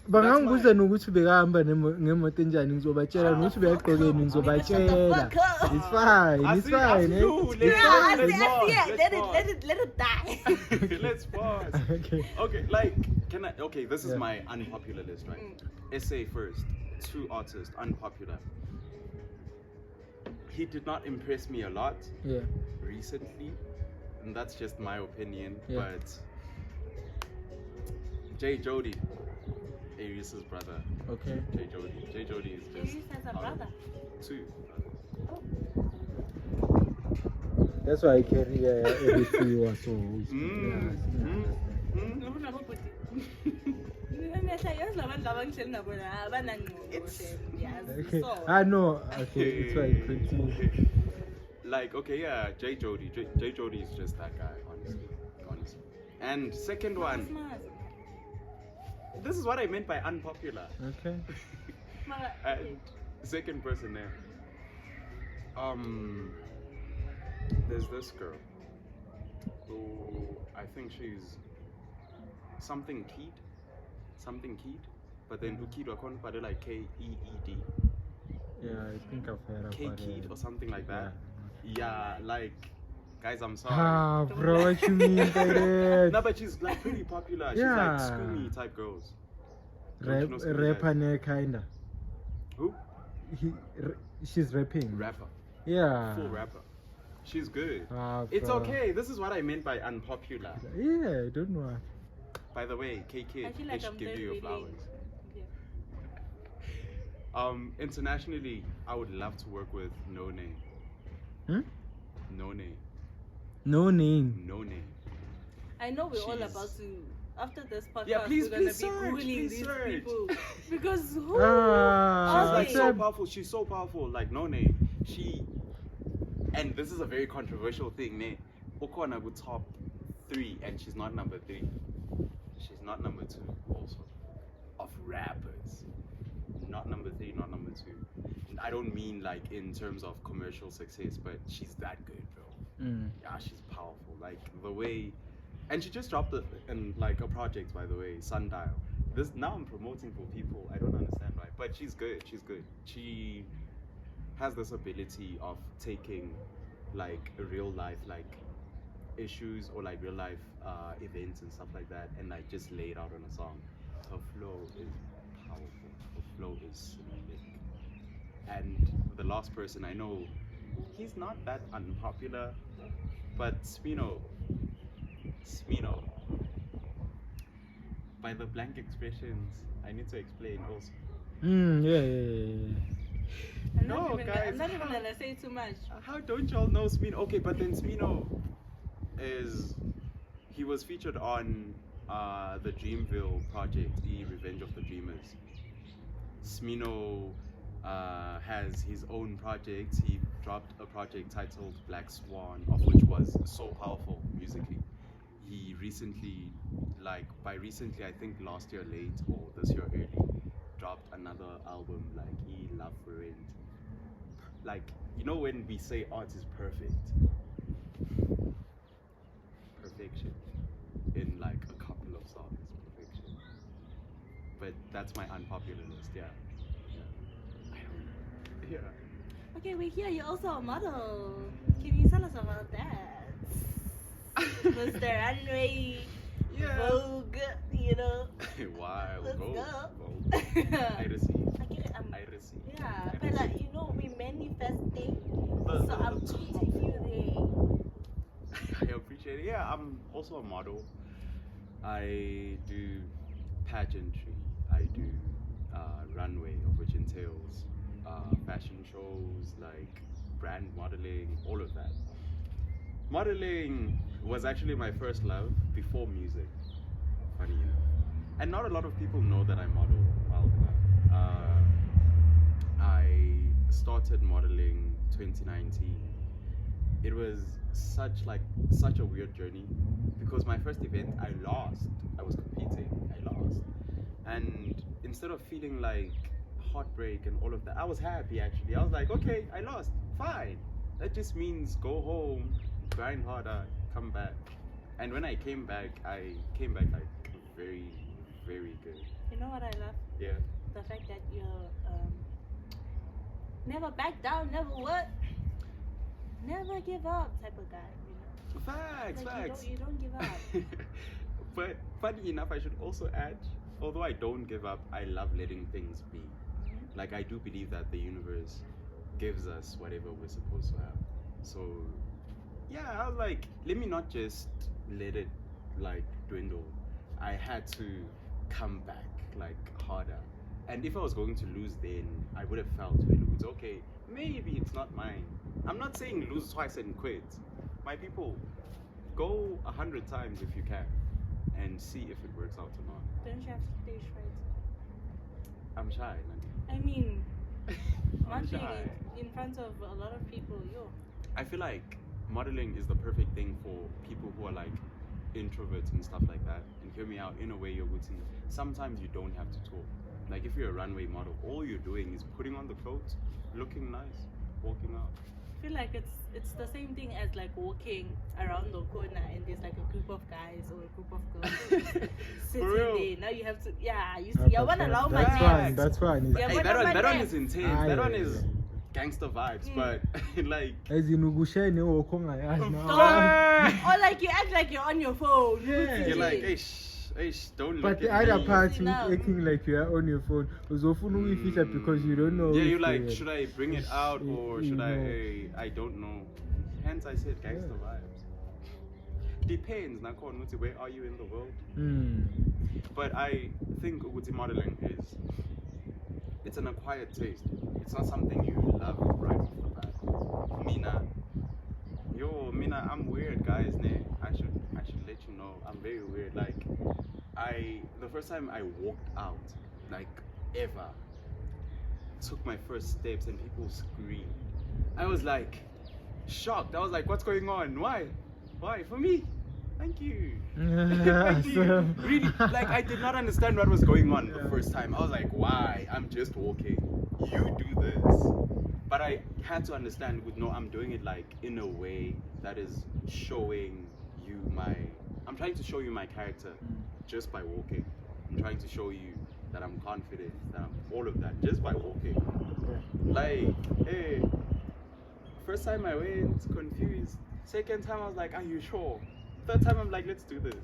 Speaker 3: bangangibuza nokuthi ubekahamba ngemoto enjani ngizobatshela nokuthi ubeyagqokeni ngizobatshela it's fine
Speaker 6: I
Speaker 3: it's
Speaker 6: see,
Speaker 3: fine
Speaker 6: I see you.
Speaker 3: It's
Speaker 5: Yeah,
Speaker 3: fine.
Speaker 5: I see
Speaker 6: Let's
Speaker 5: it.
Speaker 6: pause,
Speaker 5: Let it die.
Speaker 6: Let's pause.
Speaker 3: Okay.
Speaker 6: Okay, like, okay, this is
Speaker 3: Yeah.
Speaker 6: my unpopular list, right? Essay first. Two artists, unpopular. He did not impress me a lot
Speaker 3: Yeah.
Speaker 6: recently, and that's just my opinion,
Speaker 3: Yeah.
Speaker 6: but Jay Jody, Aries' brother.
Speaker 3: Okay.
Speaker 6: Jay Jody is just
Speaker 5: Aries has a
Speaker 6: out of
Speaker 5: brother.
Speaker 6: two.
Speaker 3: That's why I carry everything was so. Okay. I know. Okay, it's fine. Continue.
Speaker 6: Like, okay, yeah, Jay Jody is just that guy, honestly. And second one, this is what I meant by unpopular.
Speaker 3: Okay.
Speaker 6: And second person there. There's this girl who I think she's something Keed, but then Ukid wakon pade like KEED.
Speaker 3: Yeah, I think I've heard about
Speaker 6: K-Kid
Speaker 3: it.
Speaker 6: or something like that. Yeah, like, guys, I'm sorry.
Speaker 3: Ah, bro, what you mean by that?
Speaker 6: No, but she's like pretty popular. She's
Speaker 3: Yeah.
Speaker 6: like Scoomy type girls. Don't you know Scoomy
Speaker 3: Rapper,
Speaker 6: guys?
Speaker 3: ne, kinda.
Speaker 6: Who?
Speaker 3: She's rapping.
Speaker 6: Rapper.
Speaker 3: Yeah.
Speaker 6: Full rapper. She's good.
Speaker 3: Ah,
Speaker 6: It's
Speaker 3: bro.
Speaker 6: okay. This is what I meant by unpopular.
Speaker 3: Yeah, I don't know.
Speaker 6: By the way,
Speaker 5: I
Speaker 6: K-Kid,
Speaker 5: feel
Speaker 6: they
Speaker 5: like
Speaker 6: should
Speaker 5: I'm
Speaker 6: give you your
Speaker 5: really-
Speaker 6: flowers.
Speaker 5: Yeah.
Speaker 6: Internationally, I would love to work with No Name.
Speaker 3: Hmm?
Speaker 6: No Name.
Speaker 3: No name.
Speaker 6: No Name.
Speaker 5: I know we're all
Speaker 6: She's-
Speaker 5: about to. After this podcast,
Speaker 6: Yeah, please,
Speaker 5: we're gonna
Speaker 6: please
Speaker 5: be
Speaker 6: search,
Speaker 5: googling
Speaker 6: please
Speaker 5: these
Speaker 6: search.
Speaker 5: people because who?
Speaker 3: Ah,
Speaker 6: She's like
Speaker 5: Okay.
Speaker 6: so powerful. She's so powerful. Like No Name. And this is a very controversial thing, ne? Okona would top 3, and she's not number 3. She's not number 2, also. Of rappers. Not number 3, not number 2. And I don't mean like in terms of commercial success, but she's that good, bro. Yeah, she's powerful. Like the way, and she just dropped a project, by the way, Sundial. This now I'm promoting for people. I don't understand why, but she's good. She's good. She has this ability of taking like real life like issues or like real life events and stuff like that, and like just lay it out on a song. Her flow is powerful. Her flow is slick. And the last person I know, he's not that unpopular, but Smino. By the blank expressions, I need to explain also.
Speaker 3: Yeah.
Speaker 5: I'm
Speaker 6: No,
Speaker 5: not even,
Speaker 6: guys,
Speaker 5: I'm not even gonna say too much.
Speaker 6: How don't y'all know Smino? Okay, but then Smino he was featured on the Dreamville project, the Revenge of the Dreamers. Smino has his own project. He dropped a project titled Black Swan, of which was so powerful musically. He recently, by recently, I think last year late or this year early, dropped another album, like E Love for Rent. Like, you know when we say art is perfect? Perfection. In like a couple of songs, perfection. But that's my unpopular list, yeah. I don't know. Yeah.
Speaker 5: Okay, we hear you're also a model. Can you tell us about that? Mr. Runway,
Speaker 6: Yeah.
Speaker 5: Vogue, you know.
Speaker 6: Wow,
Speaker 5: Let's
Speaker 6: go.
Speaker 5: go.
Speaker 6: I receive.
Speaker 5: I get it.
Speaker 6: I receive.
Speaker 5: Yeah,
Speaker 6: I
Speaker 5: but like
Speaker 6: receive.
Speaker 5: you know, we manifesting.
Speaker 6: The-
Speaker 5: So
Speaker 6: the-
Speaker 5: I'm
Speaker 6: the-
Speaker 5: cheating you
Speaker 6: I appreciate it. Yeah, I'm also a model. I do pageantry. I do runway, of which entails fashion shows, like brand modeling, all of that. Modeling was actually my first love before music, funny enough. And not a lot of people know that I model well enough. I started modeling 2019. It was such a weird journey because my first event I lost. I was competing, I lost. And instead of feeling like heartbreak and all of that, I was happy actually. I was like, okay, I lost, fine. That just means go home, grind harder, come back. And when I came back like very, very good.
Speaker 5: You know what I love?
Speaker 6: Yeah.
Speaker 5: The fact that you're never back down, never what? Never give up type of guy, you know.
Speaker 6: Facts,
Speaker 5: Like
Speaker 6: facts.
Speaker 5: you don't give up.
Speaker 6: But funny enough, I should also add, although I don't give up, I love letting things be. Like I do believe that the universe gives us whatever we're supposed to have. So yeah, I was like, let me not just let it like dwindle. I had to come back like harder. And if I was going to lose then, I would have felt to lose. Okay, maybe it's not mine. I'm not saying lose twice and quit. My people, go 100 times if you can and see if it works out or not.
Speaker 5: Don't you have stage fright?
Speaker 6: I'm shy, Nandi.
Speaker 5: I mean,
Speaker 6: I'm
Speaker 5: modeling
Speaker 6: shy.
Speaker 5: in front of a lot of people, yo.
Speaker 6: I feel like modeling is the perfect thing for people who are like introverts and stuff like that. And hear me out, in a way you're good. Sometimes you don't have to talk. Like if you're a runway model, all you're doing is putting on the clothes, looking nice, walking out.
Speaker 5: feel like it's the same thing as like walking around the corner and there's like a group of guys or a group of girls sitting there. Now you have to, you see, I want to allow my
Speaker 3: That's fine.
Speaker 5: Yeah,
Speaker 6: Hey, that one is intense. That one is gangster vibes, but like
Speaker 3: as in Ugushane or Konga.
Speaker 5: or like you act like you're on your phone.
Speaker 3: Yeah.
Speaker 6: you're like, hey, don't
Speaker 3: But
Speaker 6: look
Speaker 3: the
Speaker 6: at
Speaker 3: other
Speaker 6: me.
Speaker 3: part, you acting like you are on your phone, was often we feature because you don't know.
Speaker 6: Yeah,
Speaker 3: if
Speaker 6: you're like,
Speaker 3: you-
Speaker 6: should I bring it out or
Speaker 3: you
Speaker 6: should I?
Speaker 3: know.
Speaker 6: Hey, I don't know. Hence, I said gangster vibes. Depends. Nakon, where are you in the world? But I think Uguti modeling it's an acquired taste. It's not something you love right off the bat. Mina, I'm weird, guys. I should let you know. I'm very weird. Like, the first time I walked out, like ever, took my first steps and people screamed. I was like shocked. I was like, what's going on? Why? For me? Thank you. Thank you. Really, like I did not understand what was going on the first time. I was like, why? I'm just walking. You do this. But I had to understand I'm doing it like in a way that is showing you I'm trying to show you my character just by walking. I'm trying to show you that I'm confident, that I'm all of that just by walking. Like, hey, first time I went confused. Second time I was like, are you sure? Third time I'm like, let's do this.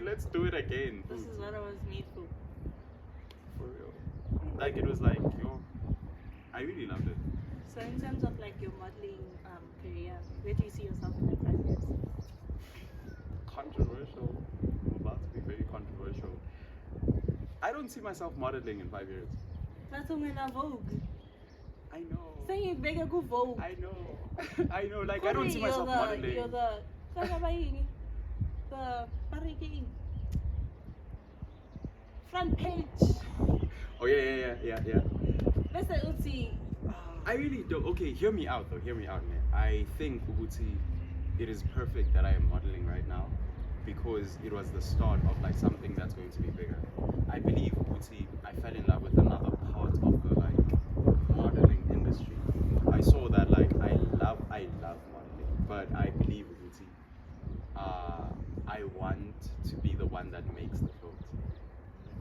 Speaker 6: Let's do it again.
Speaker 5: This is what I was made for.
Speaker 6: For real. Like it was like, I really loved it.
Speaker 5: So in terms of like your modeling career, where do you see yourself in like 5 years?
Speaker 6: Controversial. I'm about to be very controversial. I don't see myself modeling in 5 years.
Speaker 5: That's when I Vogue.
Speaker 6: I know.
Speaker 5: Saying bigger go Vogue.
Speaker 6: I know. I know. Like I don't see myself modeling.
Speaker 5: You're the pariking. Front page.
Speaker 6: Oh yeah.
Speaker 5: Let's say Uzi.
Speaker 6: I really don't. Okay, hear me out though. Hear me out, man. I think Uguti, it is perfect that I am modeling right now because it was the start of like something that's going to be bigger. I believe Uguti, I fell in love with another part of the like modeling industry. I saw that like I love modeling, but I believe Uguti, I want to be the one that makes the clothes.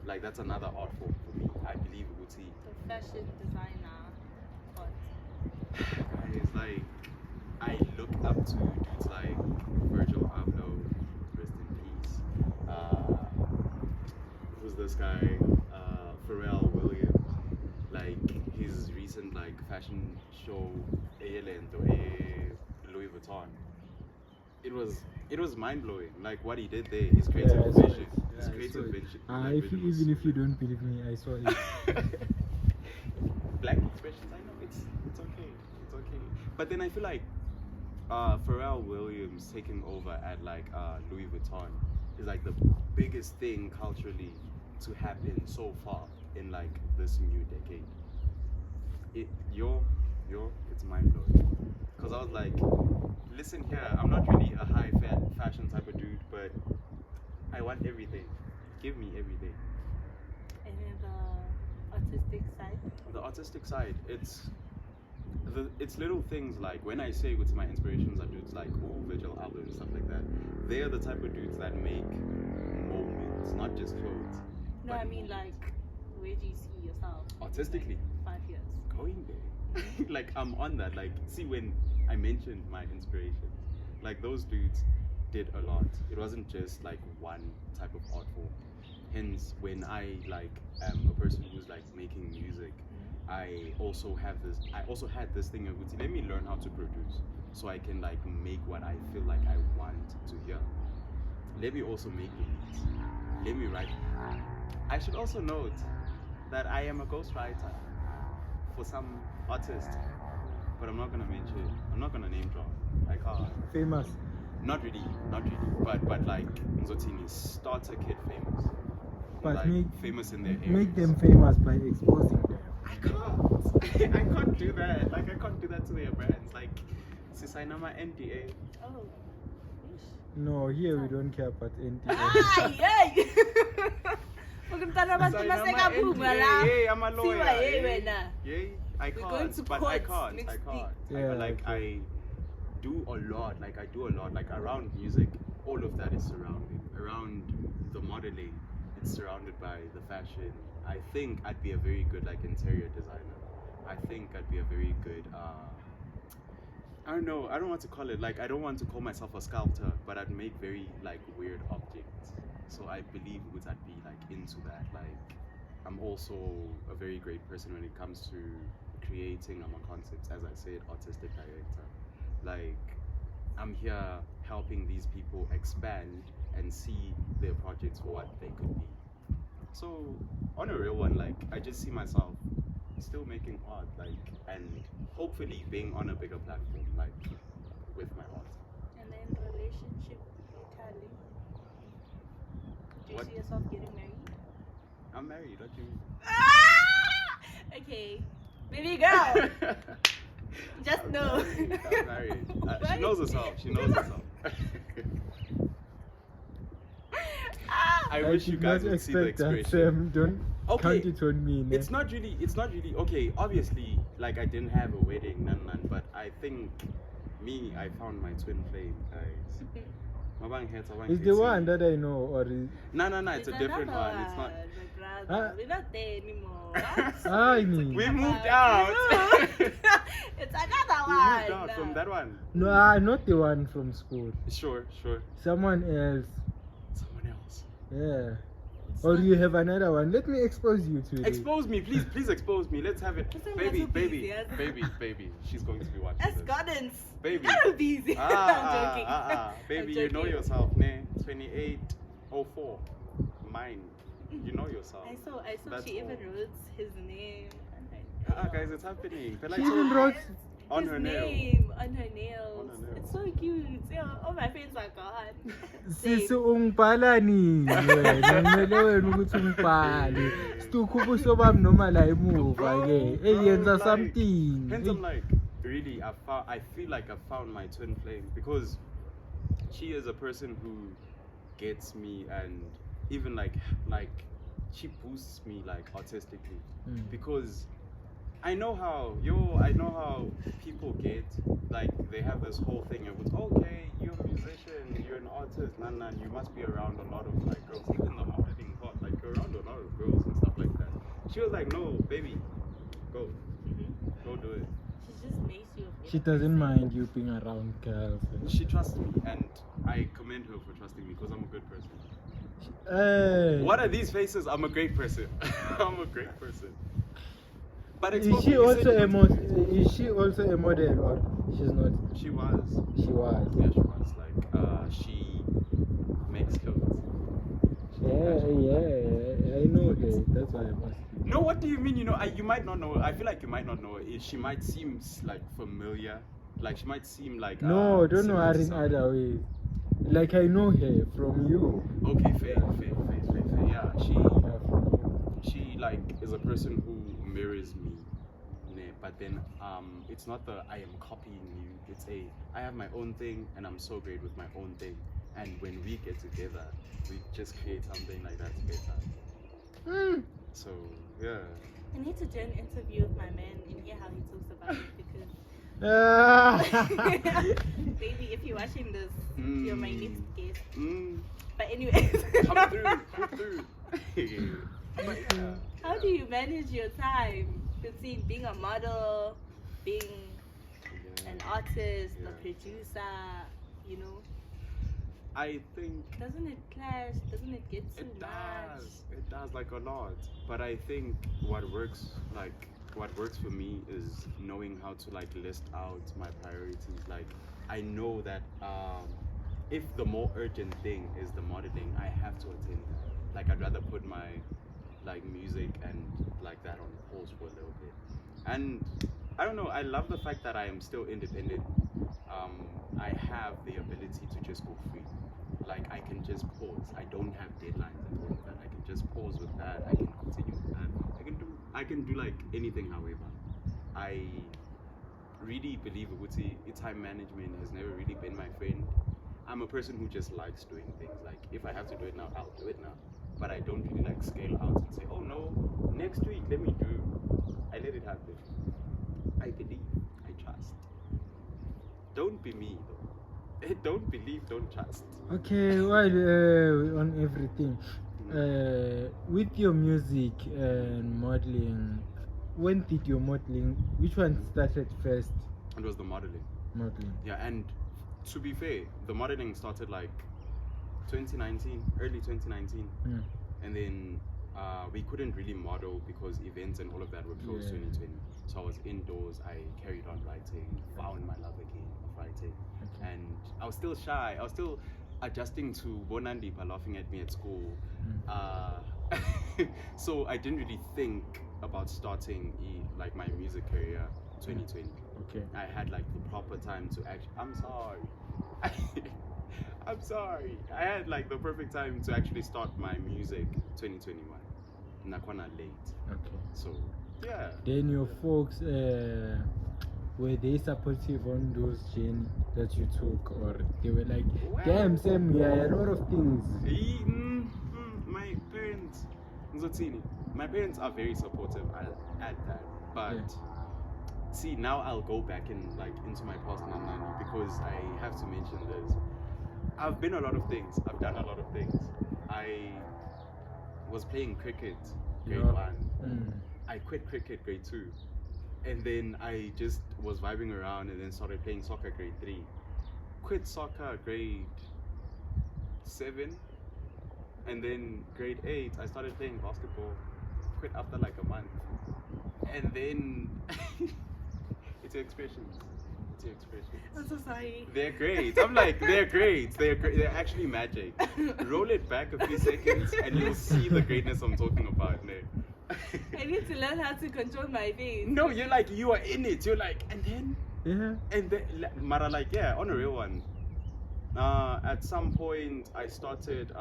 Speaker 6: Like that's another art form for me. I believe Uguti.
Speaker 5: The fashion designer.
Speaker 6: Guys, like I look up to dudes like Virgil Abloh, rest in peace. Who's this guy? Pharrell Williams. Like his recent like fashion show, Louis Vuitton. It was mind blowing. Like what he did there, his creative vision. His creative vision.
Speaker 3: Even if you don't believe me, I saw it.
Speaker 6: Black expressions, I know it's okay. It's okay. But then I feel like Pharrell Williams taking over at like Louis Vuitton is like the biggest thing culturally to happen so far in like this new decade. It's mind blowing. Cause I was like, listen here, I'm not really a high fashion type of dude, but I want everything. Give me everything.
Speaker 5: And then the artistic side.
Speaker 6: The artistic side, it's little things like when I say what's my inspirations are dudes like Virgil Abloh and stuff like that. They are the type of dudes that make moments, not just clothes.
Speaker 5: No, I mean like, where do you see yourself?
Speaker 6: Artistically.
Speaker 5: Like 5 years.
Speaker 6: Going there. Like I'm on that. Like see when I mentioned my inspirations, like those dudes did a lot. It wasn't just like one type of art form. Hence, when I like am a person who's like making music, I also had this thing of let me learn how to produce so I can like make what I feel like I want to hear. Let me also make beats. Let me write. I should also note that I am a ghostwriter for some artist, but I'm not gonna mention it. I'm not gonna name drop. I can't.
Speaker 3: Famous.
Speaker 6: Not really. But like Nzotini starter kid famous.
Speaker 3: But
Speaker 6: like famous in their area.
Speaker 3: Make them famous by exposing them.
Speaker 6: I can't. I can't do that. Like I can't do that to their brands. Like since I know my NDA.
Speaker 5: Oh.
Speaker 3: No, here we don't care about NTA.
Speaker 5: Ah, yay! Ukumntana abantu masekaphuma la.
Speaker 6: Yeah, I'm a lawyer.
Speaker 5: Siwa, hey, wena.
Speaker 6: Yeah, I
Speaker 5: We're going to
Speaker 6: can't, but I
Speaker 5: court
Speaker 6: can't.
Speaker 5: next
Speaker 6: I can't.
Speaker 5: week.
Speaker 3: Yeah,
Speaker 6: Like I do a lot. Like I do a lot. Like around music, all of that is surrounding. Around the modeling, it's surrounded by the fashion. I think I'd be a very good like interior designer. I think I'd be a very good I don't know, I don't want to call it, like I don't want to call myself a sculptor, but I'd make very like weird objects. So I believe I'd be like into that. Like I'm also a very great person when it comes to creating concepts, as I said, artistic director. Like I'm here helping these people expand and see their projects for what they could be. So on a real one, like I just see myself still making art, like, and hopefully being on a bigger platform, like with my art.
Speaker 5: And then relationship Italy. Do you
Speaker 6: What?
Speaker 5: see yourself getting married?
Speaker 6: I'm married, what do you mean?
Speaker 5: Okay. Baby girl. Just know.
Speaker 6: I'm married. She knows herself. She knows herself. I wish you guys would see the expression.
Speaker 3: Don't
Speaker 6: Okay.
Speaker 3: count it on me.
Speaker 6: It's not really okay. Obviously, like I didn't have a wedding, none. But I think I found my twin flame, guys.
Speaker 3: Is the one that I know, or is...
Speaker 6: No, it's a different one. It's not.
Speaker 5: My brother. We're not there anymore. What?
Speaker 3: I mean,
Speaker 6: We moved out.
Speaker 5: It's another
Speaker 6: We
Speaker 5: one.
Speaker 6: moved out from that one.
Speaker 3: no, not the one from school.
Speaker 6: Sure.
Speaker 3: Someone else.
Speaker 6: Someone else.
Speaker 3: Yeah. Or you have another one. Let me expose you to it.
Speaker 6: Expose me, please expose me. Let's have it.
Speaker 5: Listen,
Speaker 6: Baby,
Speaker 5: that's so busy, yes.
Speaker 6: baby. She's going to be watching
Speaker 5: That's
Speaker 6: this.
Speaker 5: Gardens.
Speaker 6: Baby.
Speaker 5: That'll be easy. I'm joking.
Speaker 6: Baby,
Speaker 5: I'm
Speaker 6: you know
Speaker 5: joking.
Speaker 6: yourself, ne? 2804. Mine. You know yourself.
Speaker 5: I saw
Speaker 6: That's
Speaker 5: she even
Speaker 6: all.
Speaker 5: wrote his name.
Speaker 6: Guys, it's happening. But
Speaker 3: She even wrote...
Speaker 6: on
Speaker 5: his
Speaker 6: her nail.
Speaker 5: name on her nails.
Speaker 6: On her nails.
Speaker 5: It's so cute. Yeah, all my friends are gone.
Speaker 3: Sisi ungibhala nini wena kumele wena ukuthi ungibhale Stukhu sobam noma la emuva ke eyenza something.
Speaker 6: Hence I'm like, really, I feel like I found my twin flame because she is a person who gets me and even like she boosts me like artistically because I know how people get, like they have this whole thing of okay, you're a musician, you're an artist, you must be around a lot of like girls, even the modeling part, like you're around a lot of girls and stuff like that. She was like, no, baby, go do it.
Speaker 5: She just makes you.
Speaker 3: She doesn't mind you being around girls.
Speaker 6: She trusts me and I commend her for trusting me because I'm a good person.
Speaker 3: Hey.
Speaker 6: What are these faces? I'm a great person. I'm a great person. But
Speaker 3: Is she also a model or she's not?
Speaker 6: She was.
Speaker 3: She was.
Speaker 6: Yeah, she was. Like, she makes clothes.
Speaker 3: Yeah, I know her. That's why I'm asking.
Speaker 6: No, what do you mean? You know, you might not know. I feel like you might not know. She might seem like familiar. Like she might seem like.
Speaker 3: No, don't know
Speaker 6: similar
Speaker 3: her
Speaker 6: to
Speaker 3: in
Speaker 6: some-
Speaker 3: other ways. Like I know her from you.
Speaker 6: Okay, fair. Yeah,
Speaker 3: Yeah, from you.
Speaker 6: she like is a person who mirrors me. But then it's not the I am copying you. It's I have my own thing and I'm so great with my own thing. And when we get together, we just create something like that together. So yeah.
Speaker 5: I need to do an interview with my man and hear how he talks about it because. Baby, if you're watching this, you're my next guest. But anyways,
Speaker 6: Come through. But yeah.
Speaker 5: how do you manage your time between being a model, being an artist, a producer, you know?
Speaker 6: I think
Speaker 5: Doesn't it clash? Doesn't it get too much?
Speaker 6: It does like a lot. But I think what works for me is knowing how to like list out my priorities. Like I know that if the more urgent thing is the modeling, I have to attend that. Like I'd rather put my like music and like that on pause for a little bit. And I don't know, I love the fact that I am still independent. I have the ability to just go free. Like I can just pause. I don't have deadlines and all of that. I can just pause with that. I can continue with that. I can do like anything. However, I really believe time management has never really been my friend. I'm a person who just likes doing things. Like if I have to do it now, I'll do it now. but I don't really like scale out and say, oh no, next week let me do. I let it happen. I believe, I trust. Don't be me though. Don't believe, don't trust.
Speaker 3: Okay, while on everything, with your music and modeling, when did your modeling? Which one started first?
Speaker 6: It was the modeling.
Speaker 3: Modeling.
Speaker 6: Yeah, and to be fair, the modeling started like 2019, early 2019, and then we couldn't really model because events and all of that were closed 2020. So I was indoors. I carried on writing, found my love again of writing, and I was still shy. I was still adjusting to Bonandipa laughing at me at school. So I didn't really think about starting like my music career 2020.
Speaker 3: Okay.
Speaker 6: I had like the proper time to actually. I'm sorry. I'm sorry. I had like the perfect time to actually start my music 2021. Nakwana late.
Speaker 3: Okay.
Speaker 6: So yeah.
Speaker 3: Then your folks, were they supportive on those journey that you took, or they were like, damn, Sam, we are a lot of things?
Speaker 6: My parents, Nzotini, my parents are very supportive. I'll add that. But see, now I'll go back in like into my past Nanani, because I have to mention this. I've been a lot of things. I've done a lot of things. I was playing cricket grade 1. I quit cricket grade 2. And then I just was vibing around and then started playing soccer grade 3. Quit soccer grade 7. And then grade 8, I started playing basketball. Quit after like a month. And then it's expressions. It's expressions.
Speaker 5: I'm so sorry.
Speaker 6: They're great. I'm like, they're great. They're actually magic. Roll it back a few seconds and you'll see the greatness I'm talking about. No.
Speaker 5: I need to learn how to control my face.
Speaker 6: No, you're like, you are in it. You're like, and then?
Speaker 3: Yeah.
Speaker 6: And then, Mara, like, yeah, on a real one. At some point, I started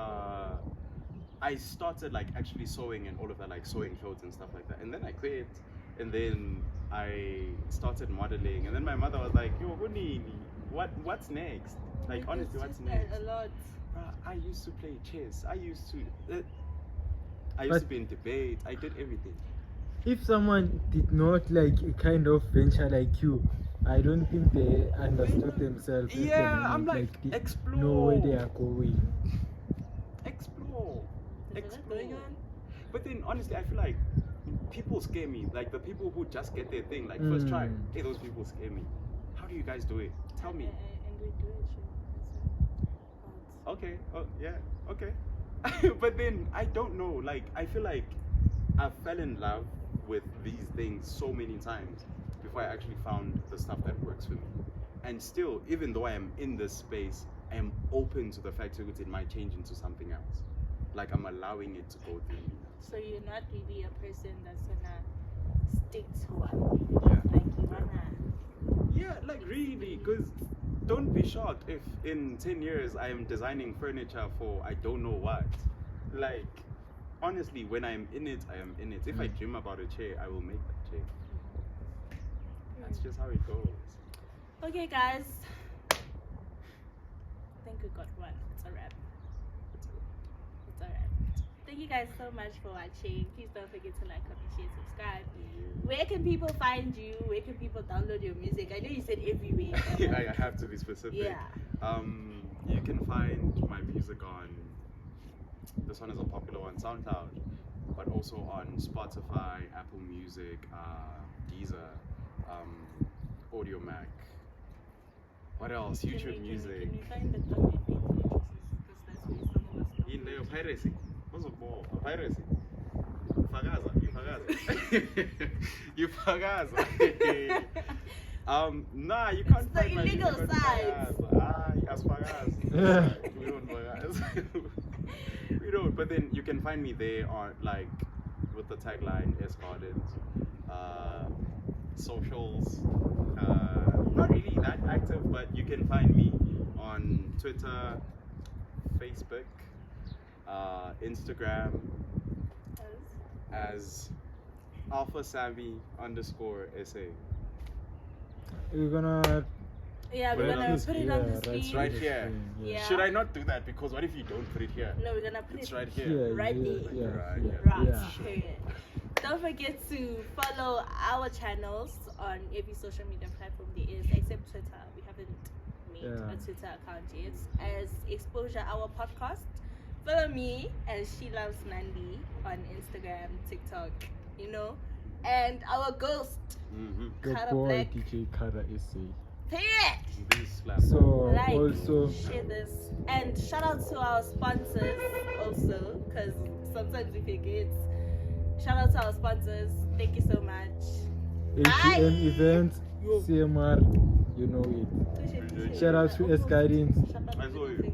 Speaker 6: like actually sewing and all of that, like sewing clothes and stuff like that. And then I quit. And then I started modeling. And then my mother was like, yo, what's next? Like, honestly, what's next?
Speaker 5: A lot.
Speaker 6: I used to play chess. I used to be in debate. I did everything.
Speaker 3: If someone did not like a kind of venture like you, I don't think they understood themselves.
Speaker 6: Yeah, I'm like,
Speaker 3: they
Speaker 6: explore.
Speaker 3: know where they are going.
Speaker 6: Explore.
Speaker 5: Is that going on?
Speaker 6: But then, honestly, I feel like people scare me. Like the people who just get their thing, like first try. Hey, those people scare me. How do you guys do it? Tell me.
Speaker 5: And we do it.
Speaker 6: Okay. Oh, yeah. Okay. But then I don't know. Like I feel like I fell in love with these things so many times before I actually found the stuff that works for me. And still, even though I am in this space, I am open to the fact that it might change into something else. Like I'm allowing it to go through me.
Speaker 5: So you're not really a person that's gonna stick to one. Like you wanna.
Speaker 6: Yeah, like really, because don't be shocked if in 10 years I am designing furniture for I don't know what. Like, honestly, when I'm in it, I am in it. If I dream about a chair, I will make that chair. That's just how it goes.
Speaker 5: Okay, guys. I think we got one. It's a wrap. It's a wrap. Thank you guys so much for watching. Please don't forget to like, comment, share, subscribe. Where can people find you? Where can people download your music? I know you said everywhere.
Speaker 6: I have to be specific.
Speaker 5: Yeah.
Speaker 6: You can find my music on, this one is a popular one, SoundCloud, but also on Spotify, Apple Music, Deezer, Audio Mac. What else? YouTube Music.
Speaker 5: Can we find the comment because that's where some of us know.
Speaker 6: In the piracy. What's a ball? Piracy. You fagaza. Nah, you can't
Speaker 5: It's the
Speaker 6: find my
Speaker 5: illegal
Speaker 6: music on
Speaker 5: sides.
Speaker 6: Fagaza. As fagaza. We don't fagaza. We don't. But then you can find me there on like with the tagline S Gardens. Socials. Not really that active, but you can find me on Twitter, Facebook, Instagram as AlphaSammy_SA.
Speaker 3: We're gonna
Speaker 5: Yeah, we're
Speaker 6: Put it
Speaker 5: gonna
Speaker 6: on the
Speaker 5: put it on the screen.
Speaker 6: It's right here.
Speaker 5: Yeah.
Speaker 6: Should I not do that? Because what if you don't put it here?
Speaker 5: No, we're gonna put
Speaker 6: It's
Speaker 5: it
Speaker 6: right here.
Speaker 3: Yeah,
Speaker 5: right
Speaker 3: yeah,
Speaker 5: there.
Speaker 3: yeah,
Speaker 6: Right,
Speaker 3: yeah,
Speaker 5: Right.
Speaker 3: yeah.
Speaker 5: Period. Don't forget to follow our channels on every social media platform there is, except Twitter. We haven't made a Twitter account yet. As Exposure Our Podcast. Follow me as She Loves Nandi on Instagram, TikTok, you know. And our ghost,
Speaker 3: Your
Speaker 5: Kara
Speaker 3: boy
Speaker 5: Black.
Speaker 3: DJ Kara SA.
Speaker 5: Period.
Speaker 6: These slaps.
Speaker 3: So
Speaker 5: Like,
Speaker 3: also,
Speaker 5: share this, and shout out to our sponsors also, because sometimes we forget. Shout out to our sponsors. Thank you so much.
Speaker 3: ATM events, CMR, you know it. Shout out to S Guidance.
Speaker 6: I saw you.